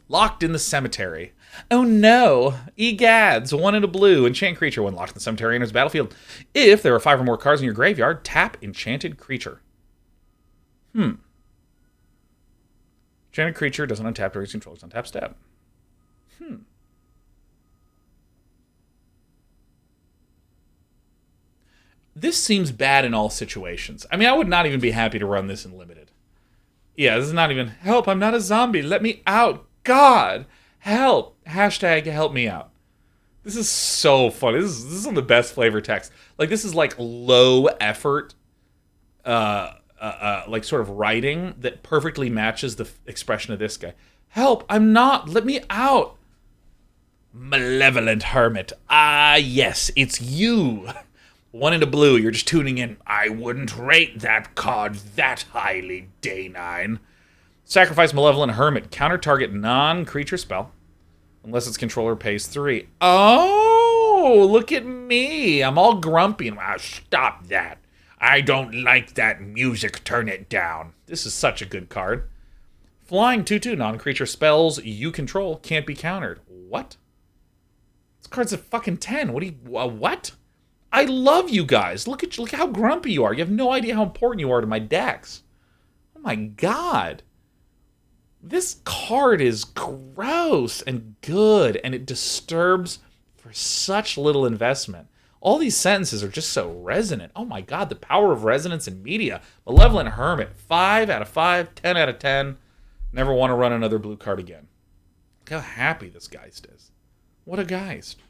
Locked in the Cemetery. Oh no! Egads, 1 and a blue. Enchant creature when locked in the cemetery enters the battlefield. If there are 5 or more cards in your graveyard, tap enchanted creature. Enchanted creature doesn't untap during its controller's untap step. This seems bad in all situations. I mean, I would not even be happy to run this in limited. Yeah, this is not even, help, I'm not a zombie, let me out. God, help. Hashtag help me out. This is so funny. This is some of the best flavor text. Like, this is like low effort, like sort of writing that perfectly matches the expression of this guy. Help, I'm not, let me out. Malevolent Hermit. Ah, yes, it's you. 1 and a blue, you're just tuning in. I wouldn't rate that card that highly, Day 9. Sacrifice Malevolent Hermit. Counter target non-creature spell. Unless its controller pays 3. Oh, look at me. I'm all grumpy. Stop that. I don't like that music. Turn it down. This is such a good card. Flying 2/2 non-creature spells you control can't be countered. What? This card's a fucking 10. What do you... what? I love you guys. Look how grumpy you are. You have no idea how important you are to my decks. Oh my god. This card is gross and good, and it disturbs for such little investment. All these sentences are just so resonant. Oh my god, the power of resonance in media. Malevolent Hermit, 5 out of 5, 10 out of 10. Never want to run another blue card again. Look how happy this Geist is. What a Geist.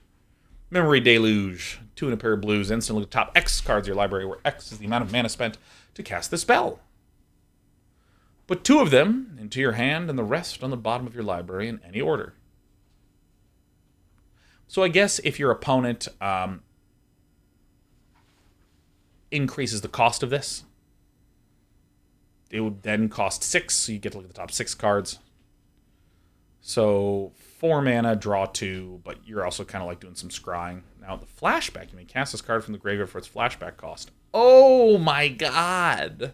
Memory Deluge, 2 and a pair of blues. Instantly look at the top X cards of your library, where X is the amount of mana spent to cast the spell. Put 2 of them into your hand and the rest on the bottom of your library in any order. So I guess if your opponent increases the cost of this, it would then cost 6, so you get to look at the top 6 cards. So 4 mana, draw 2, but you're also kind of like doing some scrying. Now the flashback, you may cast this card from the graveyard for its flashback cost. Oh my god!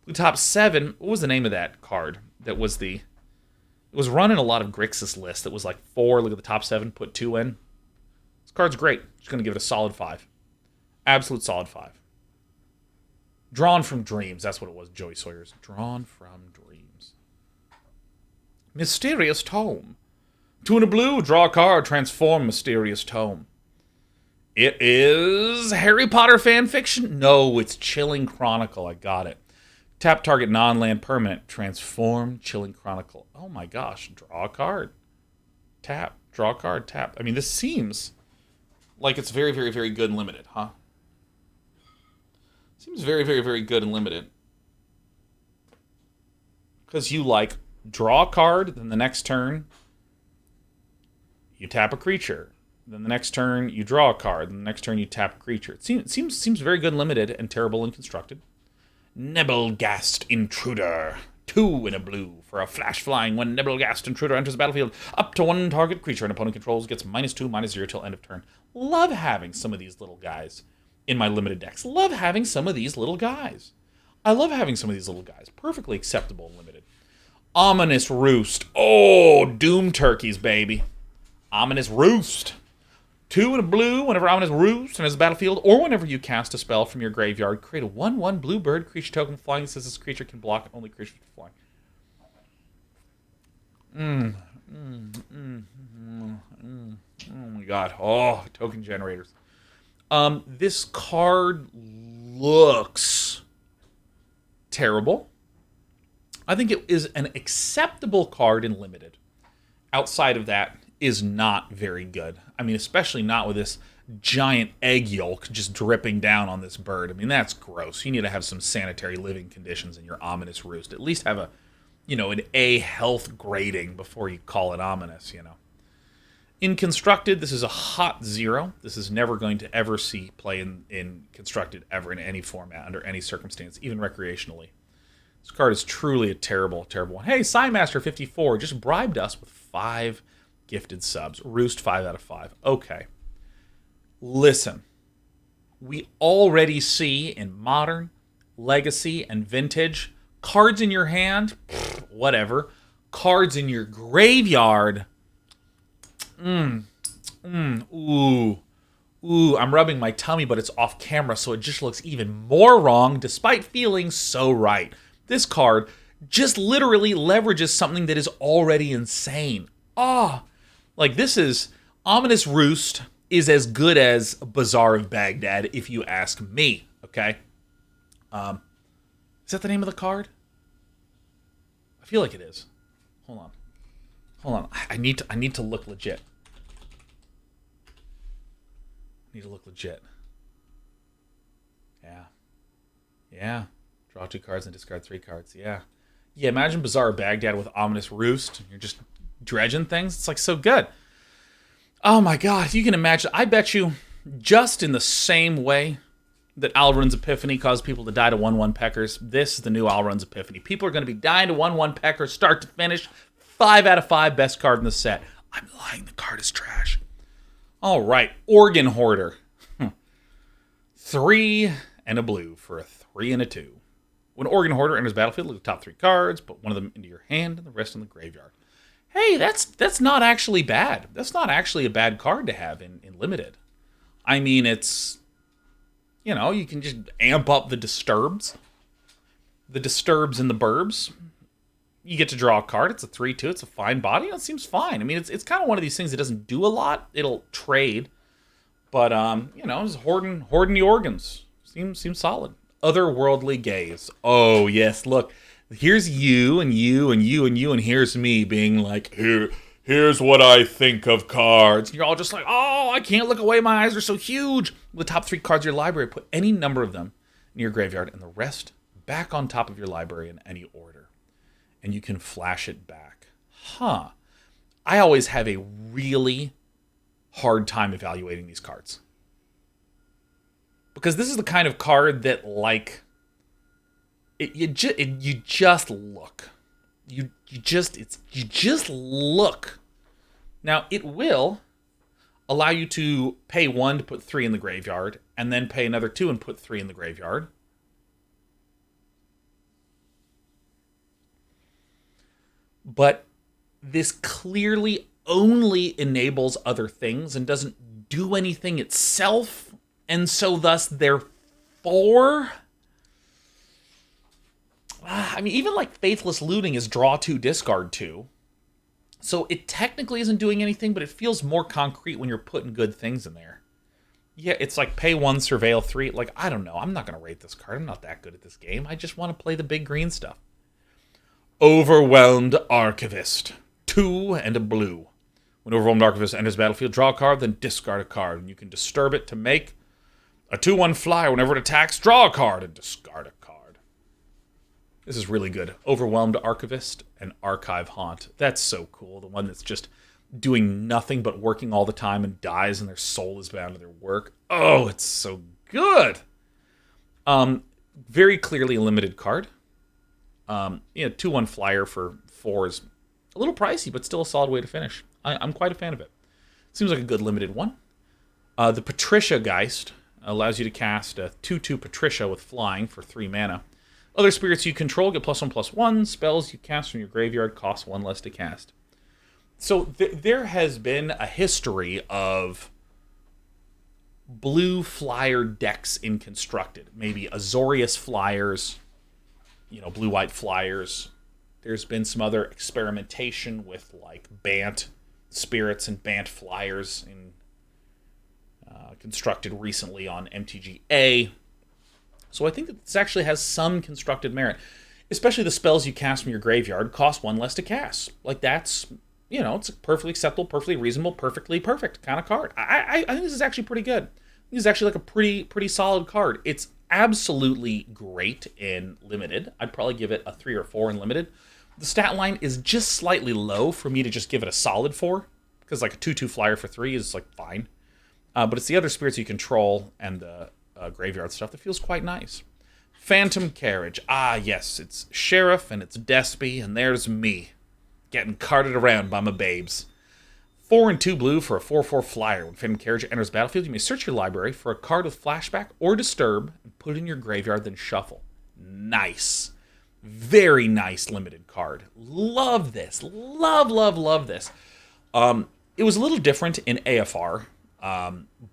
The top 7, what was the name of that card? That was the... It was run in a lot of Grixis lists. That was like 4, look at the top 7, put 2 in. This card's great. Just going to give it a solid 5. Absolute solid 5. Drawn from Dreams, that's what it was, Joey Sawyer's. Drawn from Dreams. Mysterious Tome. 2 and a blue, draw a card, transform Mysterious Tome. It is Harry Potter fan fiction? No, it's Chilling Chronicle. I got it. Tap target non-land permanent. Transform Chilling Chronicle. Oh my gosh, draw a card. Tap, draw a card, tap. I mean, this seems like it's very, very, very good and limited, huh? Seems very, very, very good and limited. Because you, like, draw a card, then the next turn, you tap a creature. Then the next turn, you draw a card. Then the next turn, you tap a creature. It seems very good and limited and terrible and constructed. Nebelgast Intruder. 2 in a blue for a flash flying. When Nebelgast Intruder enters the battlefield, up to 1 target creature an opponent controls gets -2, -0 till end of turn. Love having some of these little guys in my limited decks. Love having some of these little guys. I love having some of these little guys. Perfectly acceptable and limited. Ominous Roost. Oh, Doom Turkeys, baby. Ominous Roost. 2 in a blue whenever Ominous Roost enters the battlefield, or whenever you cast a spell from your graveyard, create a 1/1 blue bird creature token flying that says this creature can block only creatures flying. Oh my god. Oh, token generators. This card looks terrible. I think it is an acceptable card in limited. Outside of that, is not very good. I mean, especially not with this giant egg yolk just dripping down on this bird. I mean, that's gross. You need to have some sanitary living conditions in your Ominous Roost. At least have a, an A health grading before you call it ominous, In Constructed, this is a hot 0. This is never going to ever see play in Constructed ever in any format, under any circumstance, even recreationally. This card is truly a terrible, terrible one. Hey, Psymaster54 just bribed us with 5 gifted subs. Roost 5 out of 5. Okay. Listen. We already see in Modern, Legacy, and Vintage, cards in your hand, whatever. cards in your graveyard. Ooh, I'm rubbing my tummy, but it's off camera, so it just looks even more wrong, despite feeling so right. This card just literally leverages something that is already insane. Like this is... Ominous Roost is as good as Bazaar of Baghdad, if you ask me, okay? Is that the name of the card? I feel like it is. Hold on. I need to look legit. Yeah. Draw 2 cards and discard 3 cards. Yeah, imagine Bazaar of Baghdad with Ominous Roost. You're just dredging things. It's like so good. Oh my god, you can imagine. I bet you just in the same way that Alrund's Epiphany caused people to die to 1/1 Peckers, this is the new Alrund's Epiphany. People are going to be dying to 1/1 Peckers, start to finish. 5 out of 5, best card in the set. I'm lying, the card is trash. All right, Organ Hoarder. 3 and a blue for a 3 and a 2. When Organ Hoarder enters battlefield, look at the top 3 cards, put one of them into your hand and the rest in the graveyard. Hey, that's not actually bad. That's not actually a bad card to have in Limited. I mean, it's, you know, you can just amp up the Disturbs. The Disturbs and the Burbs. You get to draw a card. It's a 3/2. It's a fine body. It seems fine. I mean, it's kind of one of these things that doesn't do a lot. It'll trade. But, you know, just hoarding the organs. Seems solid. Otherworldly Gaze. Oh, yes, look. Here's you, and you, and you, and you, and here's me being like, here's what I think of cards. And you're all just like, oh, I can't look away. My eyes are so huge. The top 3 cards of your library, put any number of them in your graveyard, and the rest back on top of your library in any order. And you can flash it back. I always have a really hard time evaluating these cards. Because this is the kind of card that, like, you just look. You just look. Now, it will allow you to pay 1 to put 3 in the graveyard, and then pay another 2 and put 3 in the graveyard. But this clearly only enables other things and doesn't do anything itself, and so thus, therefore... I mean, even like Faithless Looting is draw 2, discard 2. So it technically isn't doing anything, but it feels more concrete when you're putting good things in there. Yeah, it's like pay 1, surveil 3. Like, I don't know. I'm not going to rate this card. I'm not that good at this game. I just want to play the big green stuff. Overwhelmed Archivist. 2 and a blue. When Overwhelmed Archivist enters battlefield, draw a card, then discard a card. And you can disturb it to make a 2/1 flyer. Whenever it attacks, draw a card and discard a card. This is really good. Overwhelmed Archivist and Archive Haunt. That's so cool. The one that's just doing nothing but working all the time and dies and their soul is bound to their work. Oh, it's so good. Very clearly a limited card. 2/1 flyer for 4 is a little pricey, but still a solid way to finish. I'm quite a fan of it. Seems like a good limited one. The Patricia Geist allows you to cast a 2/2 Patricia with flying for 3 mana. Other spirits you control get +1/+1. Spells you cast from your graveyard cost 1 less to cast. So there has been a history of blue flyer decks in Constructed. Maybe Azorius flyers, blue-white flyers. There's been some other experimentation with like Bant spirits and Bant flyers in Constructed recently on MTGA. So I think that this actually has some constructed merit. Especially the spells you cast from your graveyard cost 1 less to cast. Like that's, it's a perfectly acceptable, perfectly reasonable, perfectly perfect kind of card. I think this is actually pretty good. This is actually like a pretty solid card. It's absolutely great in Limited. I'd probably give it a 3 or 4 in Limited. The stat line is just slightly low for me to just give it a solid 4. Because like a 2/2 flyer for 3 is like fine. But it's the other spirits you control and the graveyard stuff that feels quite nice. Phantom Carriage. Ah, yes, it's Sheriff and it's Despy, and there's me, getting carted around by my babes. 4 and 2 blue for a 4/4 flyer. When Phantom Carriage enters battlefield, you may search your library for a card with flashback or disturb, and put it in your graveyard, then shuffle. Nice. Very nice limited card. Love this. Love this. It was a little different in AFR,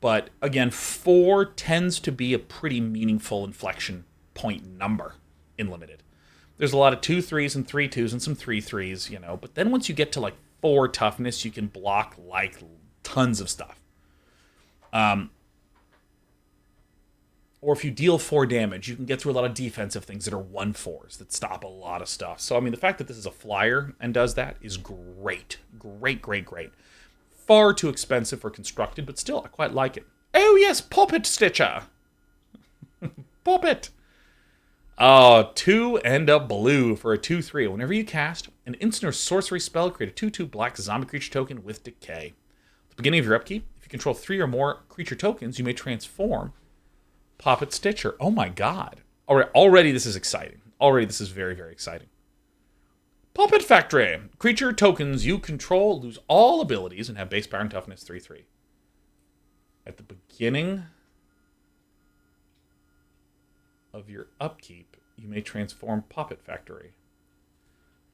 but again, 4 tends to be a pretty meaningful inflection point number in limited. There's a lot of 2-3s and 3-2s and some 3-3s, you know, but then once you get to like 4 toughness, you can block like tons of stuff. Or if you deal 4 damage, you can get through a lot of defensive things that are 1/4s that stop a lot of stuff. So, I mean, the fact that this is a flyer and does that is great. Great. Far too expensive for constructed, but still, I quite like it. Oh, yes, Puppet Stitcher. Puppet. 2 and a blue for a 2/3. Whenever you cast an instant or sorcery spell, create a 2/2 black zombie creature token with decay. At the beginning of your upkeep, if you control 3 or more creature tokens, you may transform Puppet Stitcher. Oh my god. Already this is exciting. Already this is very, very exciting. Puppet Factory. Creature tokens you control lose all abilities and have base power and toughness 3/3. At the beginning of your upkeep, you may transform Puppet Factory.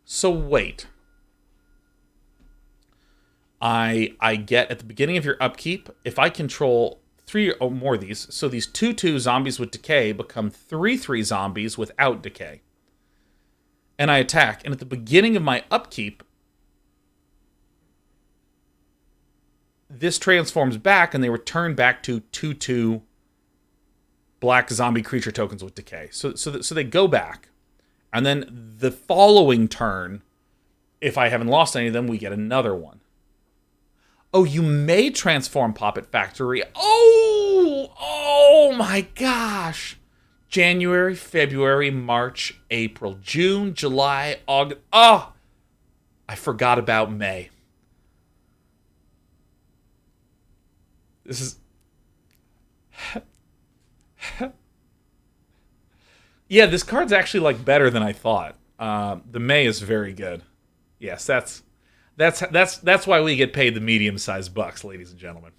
So wait. I get at the beginning of your upkeep, if I control 3 or more of these, so these 2/2 zombies with decay become 3/3 zombies without decay. And I attack. And at the beginning of my upkeep, this transforms back and they return back to 2/2 black zombie creature tokens with decay. So they go back. And then the following turn, if I haven't lost any of them, we get another one. Oh, you may transform Puppet Factory. Oh my gosh. January, February, March, April, June, July, August. Oh, I forgot about May. This is... Yeah, this card's actually like better than I thought. The May is very good. Yes, that's why we get paid the medium-sized bucks, ladies and gentlemen.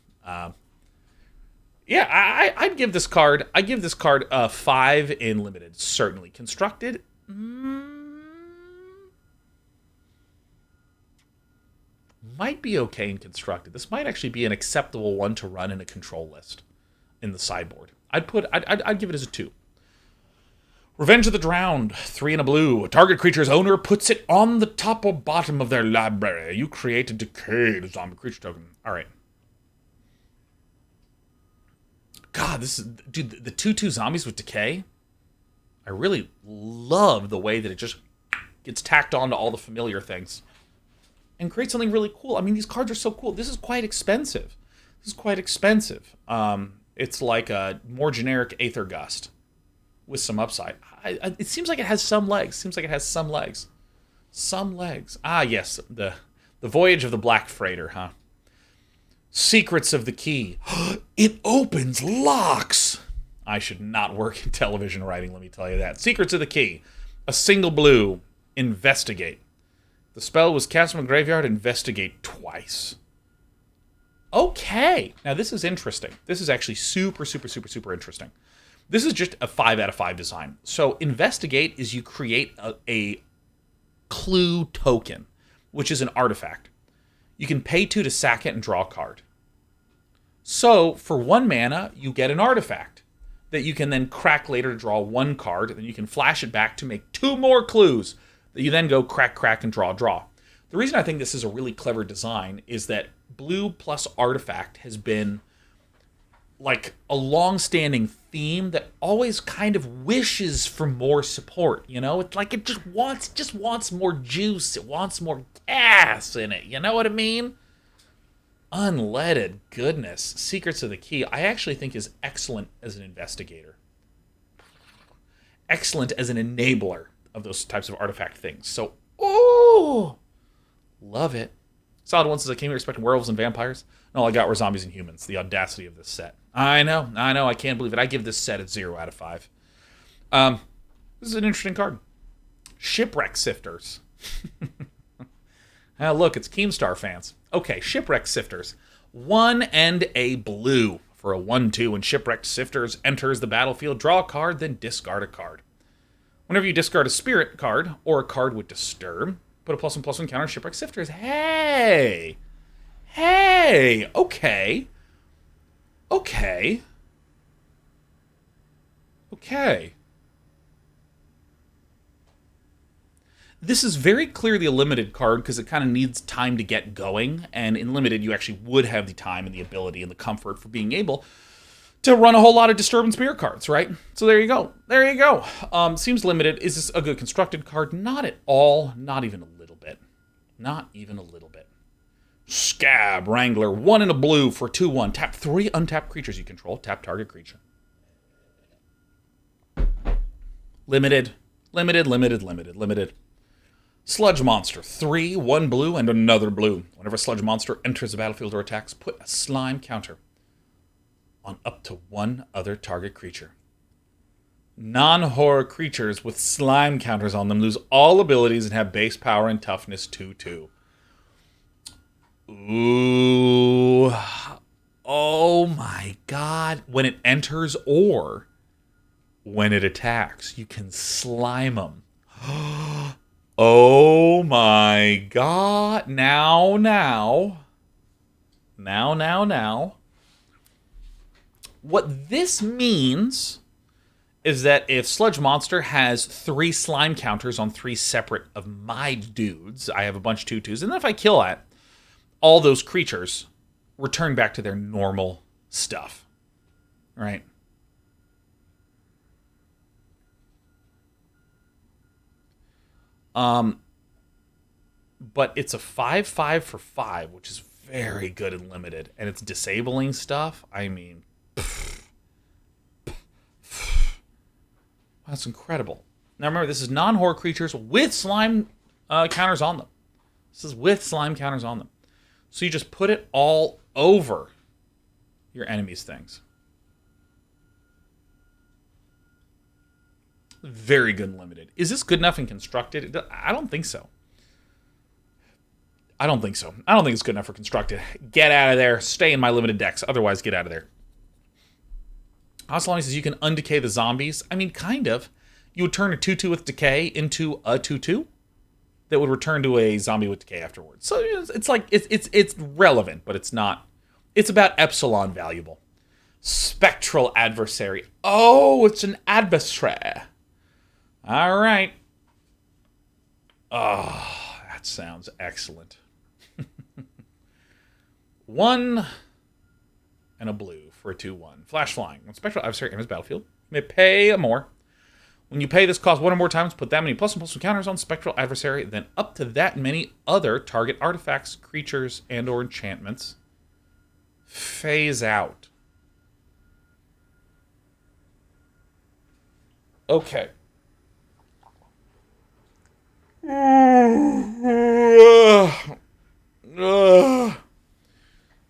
Yeah, I'd give this card. I give this card a 5 in limited. Certainly constructed. Might be okay in constructed. This might actually be an acceptable one to run in a control list in the sideboard. I'd give it as a 2. Revenge of the Drowned, 3 and a blue. A target creature's owner puts it on the top or bottom of their library. You create a decayed zombie creature token. All right. God, this is... Dude, the 2/2 zombies with decay, I really love the way that it just gets tacked on to all the familiar things and creates something really cool. I mean, these cards are so cool. This is quite expensive. It's like a more generic Aether Gust with some upside. It seems like it has some legs. Some legs. Ah, yes, the Voyage of the Black Freighter, huh? Secrets of the Key. It opens locks. I should not work in television writing, let me tell you that. Secrets of the Key. A single blue. Investigate. The spell was cast from a graveyard. Investigate twice. Okay. Now, this is interesting. This is actually super interesting. This is just a 5 out of 5 design. So, Investigate is you create a clue token, which is an artifact. You can pay 2 to sack it and draw a card. So, for 1 mana, you get an artifact that you can then crack later to draw 1 card, and then you can flash it back to make 2 more clues that you then go crack, and draw. The reason I think this is a really clever design is that blue plus artifact has been like a long-standing theme that always kind of wishes for more support, you know? It's like it just wants more juice. It wants more gas in it. You know what I mean? Unleaded goodness. Secrets of the Key, I actually think is excellent as an investigator. Excellent as an enabler of those types of artifact things. So, love it. Solid once as I came here expecting werewolves and vampires. And all I got were zombies and humans. The audacity of this set. I know. I can't believe it. I give this set a 0 out of 5. This is an interesting card. Shipwreck Sifters. Look, it's Keemstar fans. Okay, Shipwreck Sifters. 1 and a blue for a 1/2. When Shipwreck Sifters enters the battlefield, draw a card, then discard a card. Whenever you discard a spirit card or a card with Disturb, put a +1/+1 counter on Shipwreck Sifters. Hey! Hey! Okay. Okay. Okay. This is very clearly a limited card because it kind of needs time to get going, and in limited you actually would have the time and the ability and the comfort for being able to run a whole lot of Disturb and Spirit cards, right? So there you go. There you go. Seems limited. Is this a good constructed card? Not at all. Not even a little bit. Not even a little bit. Scab Wrangler, 1 and a blue for 2/1. Tap 3 untapped creatures you control. Tap target creature. Limited. Limited, limited, limited, limited. Sludge Monster, 3, 1 blue, and another blue. Whenever a Sludge Monster enters the battlefield or attacks, put a slime counter on up to 1 other target creature. Non-horror creatures with slime counters on them lose all abilities and have base power and toughness 2/2. Ooh. Oh my god. When it enters or when it attacks, you can slime them. Oh my god. Now. What this means is that if Sludge Monster has 3 slime counters on 3 separate of my dudes, I have a bunch of 2/2s, and then if I kill that, all those creatures return back to their normal stuff. Right? But it's a 5/5 for 5, which is very good and limited. And it's disabling stuff. I mean, that's incredible. Now remember, this is non-horror creatures with slime counters on them. This is with slime counters on them. So you just put it all over your enemy's things. Very good and limited. Is this good enough and constructed? I don't think so. I don't think it's good enough for constructed. Get out of there. Stay in my limited decks. Otherwise, get out of there. Ocelani says you can undecay the zombies. I mean, kind of. You would turn a 2/2 with decay into a 2/2 that would return to a zombie with decay afterwards. So it's like it's relevant, but it's not. It's about epsilon valuable. Spectral Adversary. Oh, it's an adversary. All right. Oh, that sounds excellent. 1 and a blue for a 2/1. Flash Flying. When Spectral Adversary enters battlefield, you may pay more. When you pay this cost 1 or more times, put that many +1/+1 counters on Spectral Adversary, then up to that many other target artifacts, creatures, and or enchantments. Phase out. Okay.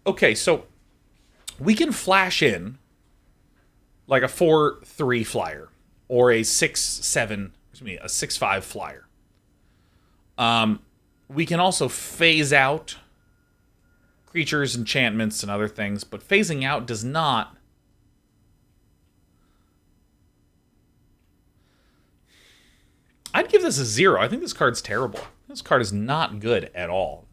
Okay, so we can flash in like a 4/3 flyer or a 6/7, a 6/5 flyer. We can also phase out creatures, enchantments, and other things, but phasing out does not. I'd give this a 0. I think this card's terrible. This card is not good at all.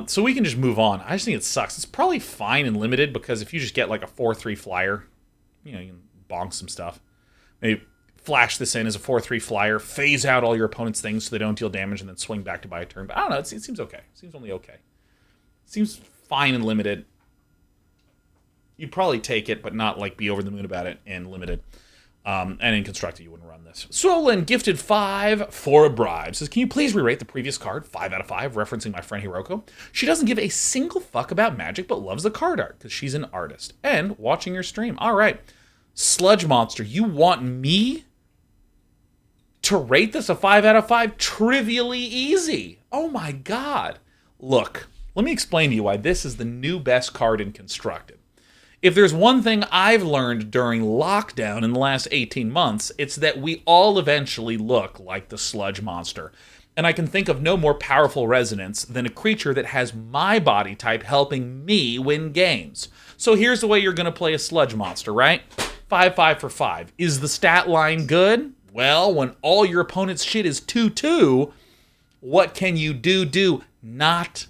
So we can just move on. I just think it sucks. It's probably fine and limited because if you just get like a 4/3 flyer, you can bonk some stuff. Maybe flash this in as a 4/3 flyer, phase out all your opponent's things so they don't deal damage, and then swing back to buy a turn. But I don't know. It seems okay. It seems only okay. It seems fine and limited. You'd probably take it, but not like be over the moon about it in limited. And in constructed, you wouldn't run this. Swollen gifted 5 for a bribe. Says, can you please re-rate the previous card, 5 out of 5, referencing my friend Hiroko? She doesn't give a single fuck about Magic, but loves the card art, because she's an artist. And watching your stream. All right. Sludge Monster, you want me to rate this a 5 out of 5? Trivially easy. Oh my god. Look, let me explain to you why this is the new best card in constructed. If there's one thing I've learned during lockdown in the last 18 months, it's that we all eventually look like the Sludge Monster. And I can think of no more powerful resonance than a creature that has my body type helping me win games. So here's the way you're going to play a Sludge Monster, right? 5/5 for 5. Is the stat line good? Well, when all your opponent's shit is 2/2, what can you do? Not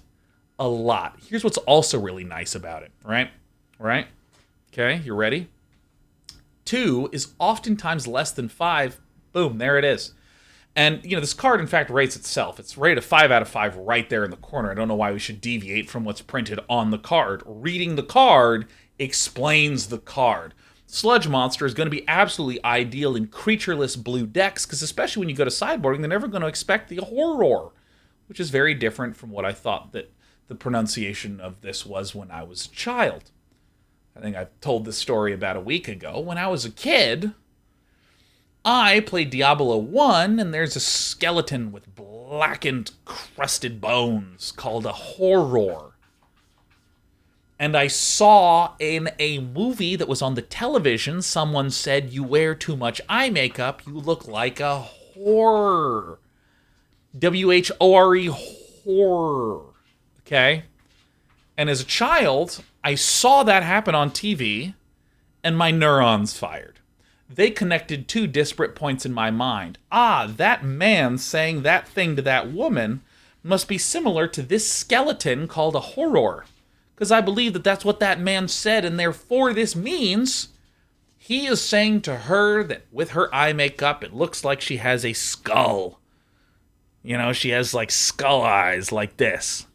a lot. Here's what's also really nice about it, right? Okay, you ready? 2 is oftentimes less than 5. Boom, there it is. And, this card, in fact, rates itself. It's rated a 5 out of 5 right there in the corner. I don't know why we should deviate from what's printed on the card. Reading the card explains the card. Sludge Monster is going to be absolutely ideal in creatureless blue decks, because especially when you go to sideboarding, they're never going to expect the horror, which is very different from what I thought that the pronunciation of this was when I was a child. I think I told this story about a week ago. When I was a kid, I played Diablo 1, and there's a skeleton with blackened, crusted bones called a horror. And I saw in a movie that was on the television, someone said, "You wear too much eye makeup, you look like a horror." W-H-O-R-E, horror. Okay? And as a child, I saw that happen on TV, and my neurons fired. They connected two disparate points in my mind. That man saying that thing to that woman must be similar to this skeleton called a horror. Because I believe that that's what that man said, and therefore this means he is saying to her that with her eye makeup, it looks like she has a skull. She has like skull eyes like this.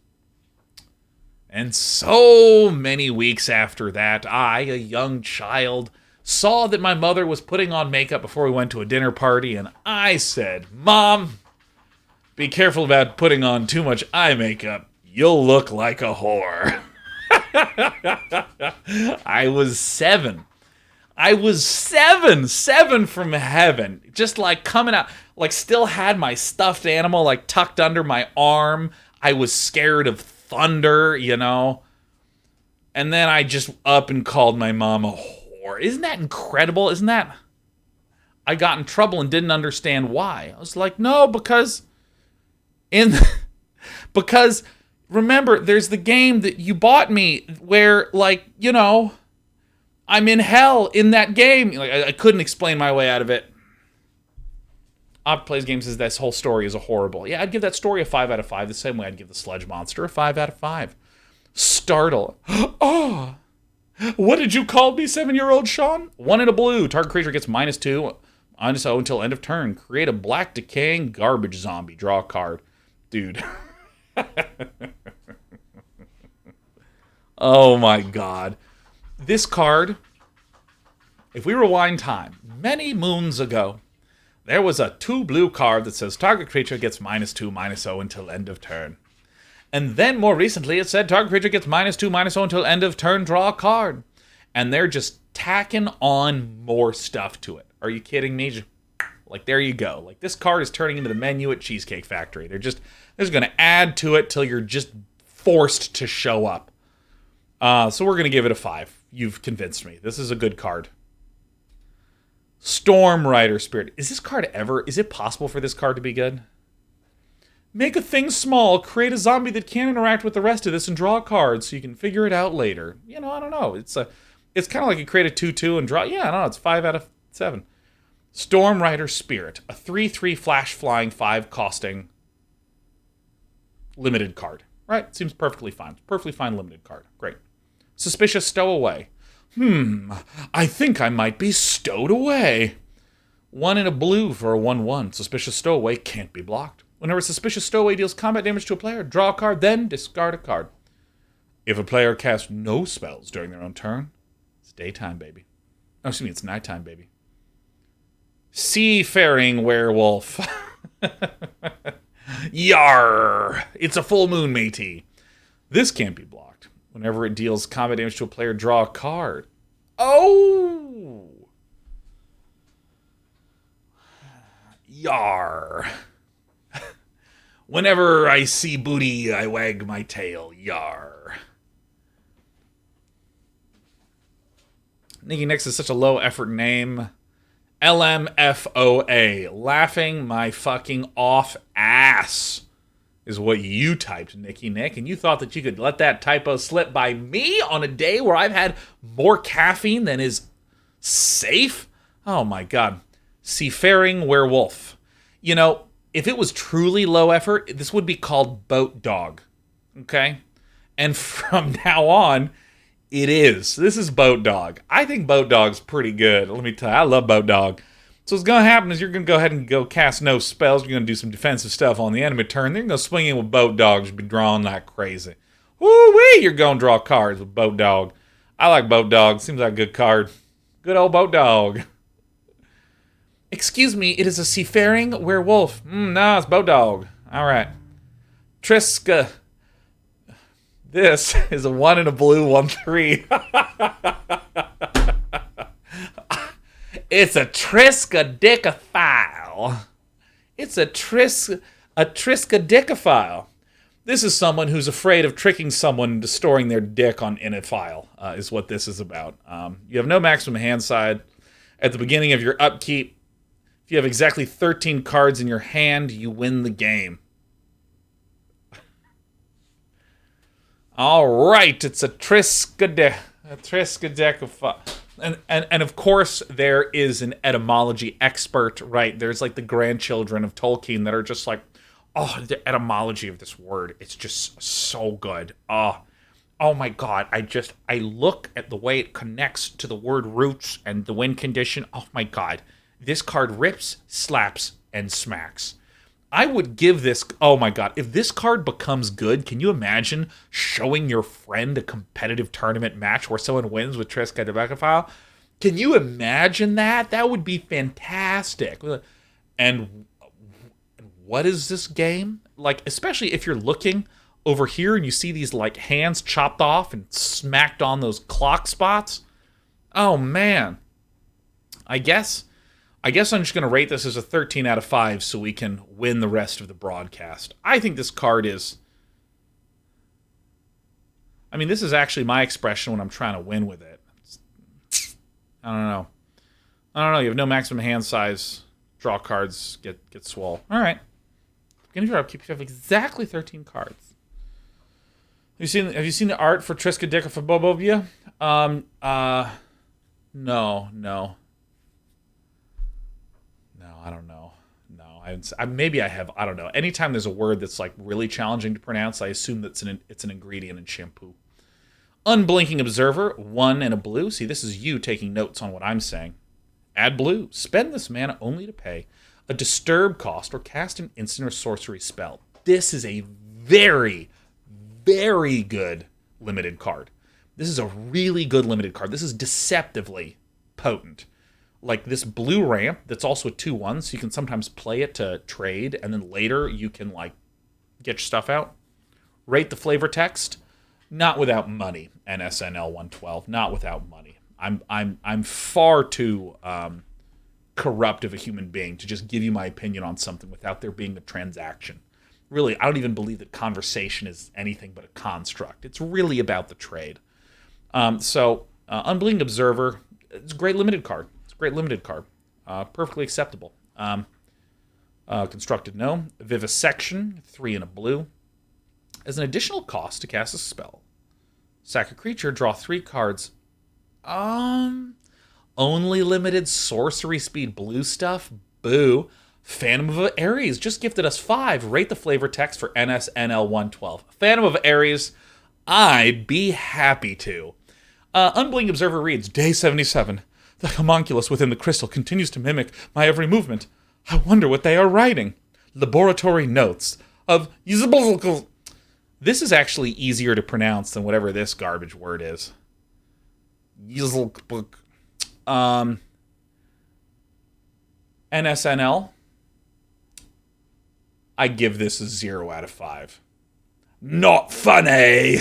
And so many weeks after that, I, a young child, saw that my mother was putting on makeup before we went to a dinner party, and I said, "Mom, be careful about putting on too much eye makeup. You'll look like a whore." I was 7. Seven from heaven. Just like coming out, like still had my stuffed animal like tucked under my arm. I was scared of thunder, And then I just up and called my mom a whore. Isn't that incredible? I got in trouble and didn't understand why. I was like, no, because remember, there's the game that you bought me where, I'm in hell in that game. I couldn't explain my way out of it. Op Plays Games says this whole story is horrible. Yeah, I'd give that story a 5 out of 5, the same way I'd give the Sludge Monster a 5 out of 5. Startle. Oh, what did you call me, 7-year-old Sean? 1 in a blue. Target creature gets -2, -0 until end of turn. Create a black decaying garbage zombie. Draw a card. Dude. Oh my god. This card, if we rewind time, many moons ago, there was a 2 blue card that says target creature gets -2, -0 until end of turn. And then more recently it said target creature gets -2, -0 until end of turn, draw a card. And they're just tacking on more stuff to it. Are you kidding me? There you go. This card is turning into the menu at Cheesecake Factory. They're just going to add to it till you're just forced to show up. So we're going to give it a 5. You've convinced me. This is a good card. Storm Rider Spirit. Is it possible for this card to be good? Make a thing small, create a zombie that can't interact with the rest of this, and draw a card so you can figure it out later. I don't know. It's kind of like you create a 2/2 and draw. Yeah, I don't know. It's 5 out of 7. Storm Rider Spirit. A 3/3 flash flying 5 costing limited card. Right? Seems perfectly fine. Perfectly fine limited card. Great. Suspicious Stowaway. I think I might be stowed away. 1 in a blue for a 1/1. Suspicious Stowaway can't be blocked. Whenever Suspicious Stowaway deals combat damage to a player, draw a card, then discard a card. If a player casts no spells during their own turn, it's daytime, baby. Oh, excuse me, it's nighttime, baby. Seafaring Werewolf. Yarr! It's a full moon, matey. This can't be blocked. Whenever it deals combat damage to a player, draw a card. Oh! Yarr. Whenever I see booty, I wag my tail. Yarr. Nikki Nix is such a low-effort name. LMFOA. Laughing my fucking off ass is what you typed, Nikki Nick. And you thought that you could let that typo slip by me on a day where I've had more caffeine than is Safe? Oh my god. Seafaring Werewolf. You know, if it was truly low effort, this would be called Boat Dog. Okay? And from now on, it is. This is Boat Dog. I think Boat Dog's pretty good. Let me tell you, I love Boat Dog. So what's going to happen is you're going to go ahead and go cast no spells. You're going to do some defensive stuff on the enemy turn. Then you're going to swing in with Boat Dog. You'll be drawing like crazy. Woo-wee! You're going to draw cards with Boat Dog. I like Boat Dog. Seems like a good card. Good old Boat Dog. Excuse me, it is a seafaring werewolf. No, it's Boat Dog. All right. Triska. This is a 1 in a blue 1/3. It's a Triska-dicophile. It's a Triska-dicophile. This is someone who's afraid of tricking someone into storing their dick in a file, is what this is about. You have no maximum hand side. At the beginning of your upkeep, if you have exactly 13 cards in your hand, you win the game. All right, it's a Triska-dicophile. And of course, there is an etymology expert, right? There's like the grandchildren of Tolkien that are just like, oh, the etymology of this word, it's just so good. Oh my God. I look at the way it connects to the word roots and the win condition. Oh my God. This card rips, slaps, and smacks. I would give this, oh my God, if this card becomes good, can you imagine showing your friend a competitive tournament match where someone wins with Triska-dicophile? Can you imagine that? That would be fantastic. And what is this game? Like, especially if you're looking over here and you see these like hands chopped off and smacked on those clock spots. Oh man. I guess I'm just going to rate this as a 13 out of 5 so we can win the rest of the broadcast. I think this card is... I mean, this is actually my expression when I'm trying to win with it. I don't know. You have no maximum hand size. Draw cards, get swole. All right. Beginning of your upkeep, you have exactly 13 cards. Have you seen the art for Triska-dicophobobia? No. I don't know. No, maybe I have. I don't know. Anytime there's a word that's like really challenging to pronounce, I assume that it's an ingredient in shampoo. Unblinking Observer, 1 and a blue. See, this is you taking notes on what I'm saying. Add blue. Spend this mana only to pay a disturb cost or cast an instant or sorcery spell. This is a very, very good limited card. This is a really good limited card. This is deceptively potent. Like this blue ramp that's also a 2/1, so you can sometimes play it to trade, and then later you can like get your stuff out. Rate the flavor text, not without money. NSNL 112, not without money. I'm far too corrupt of a human being to just give you my opinion on something without there being a transaction. Really, I don't even believe that conversation is anything but a construct. It's really about the trade. Unblinking Observer, it's a great limited card. Perfectly acceptable. Constructed Gnome. Vivisection, 3 and a blue. As an additional cost to cast a spell. Sack a creature, draw 3 cards. Only limited sorcery speed blue stuff? Boo. Phantom of Ares just gifted us 5. Rate the flavor text for NSNL 112. Phantom of Ares, I'd be happy to. Unblinking Observer reads, Day 77. The homunculus within the crystal continues to mimic my every movement. I wonder what they are writing. Laboratory notes of... This is actually easier to pronounce than whatever this garbage word is. NSNL. I give this a 0 out of 5. Not funny!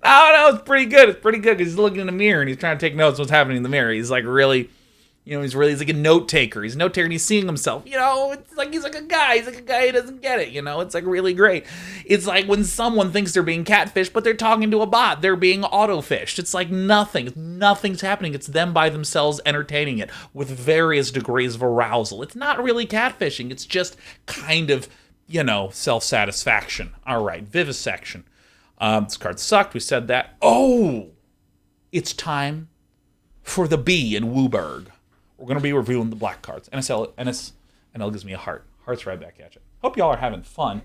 No, it's pretty good. It's pretty good because he's looking in the mirror and he's trying to take notes of what's happening in the mirror. He's like really, he's like a note taker. He's a note taker and he's seeing himself. It's like he's like a guy. He's like a guy who doesn't get it. It's like really great. It's like when someone thinks they're being catfished, but they're talking to a bot. They're being auto-fished. It's like nothing's happening. It's them by themselves entertaining it with various degrees of arousal. It's not really catfishing. It's just kind of, self-satisfaction. All right, Vivisection. This card sucked. We said that. Oh, it's time for the B in Wooburg. We're going to be reviewing the black cards. NL gives me a heart. Heart's right back at you. Hope y'all are having fun.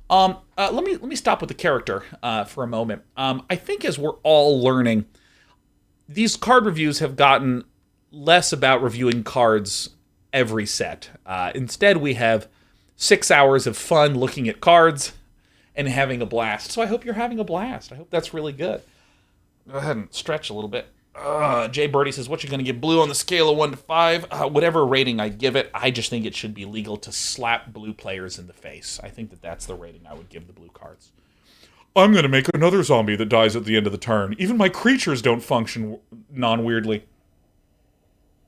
Let me stop with the character for a moment. I think as we're all learning, these card reviews have gotten less about reviewing cards every set. Instead, we have 6 hours of fun looking at cards and having a blast. So I hope you're having a blast. I hope that's really good. Go ahead and stretch a little bit. Jay Birdie says, what you going to give blue on the scale of 1 to 5? Whatever rating I give it, I just think it should be legal to slap blue players in the face. I think that's the rating I would give the blue cards. I'm going to make another zombie that dies at the end of the turn. Even my creatures don't function non-weirdly.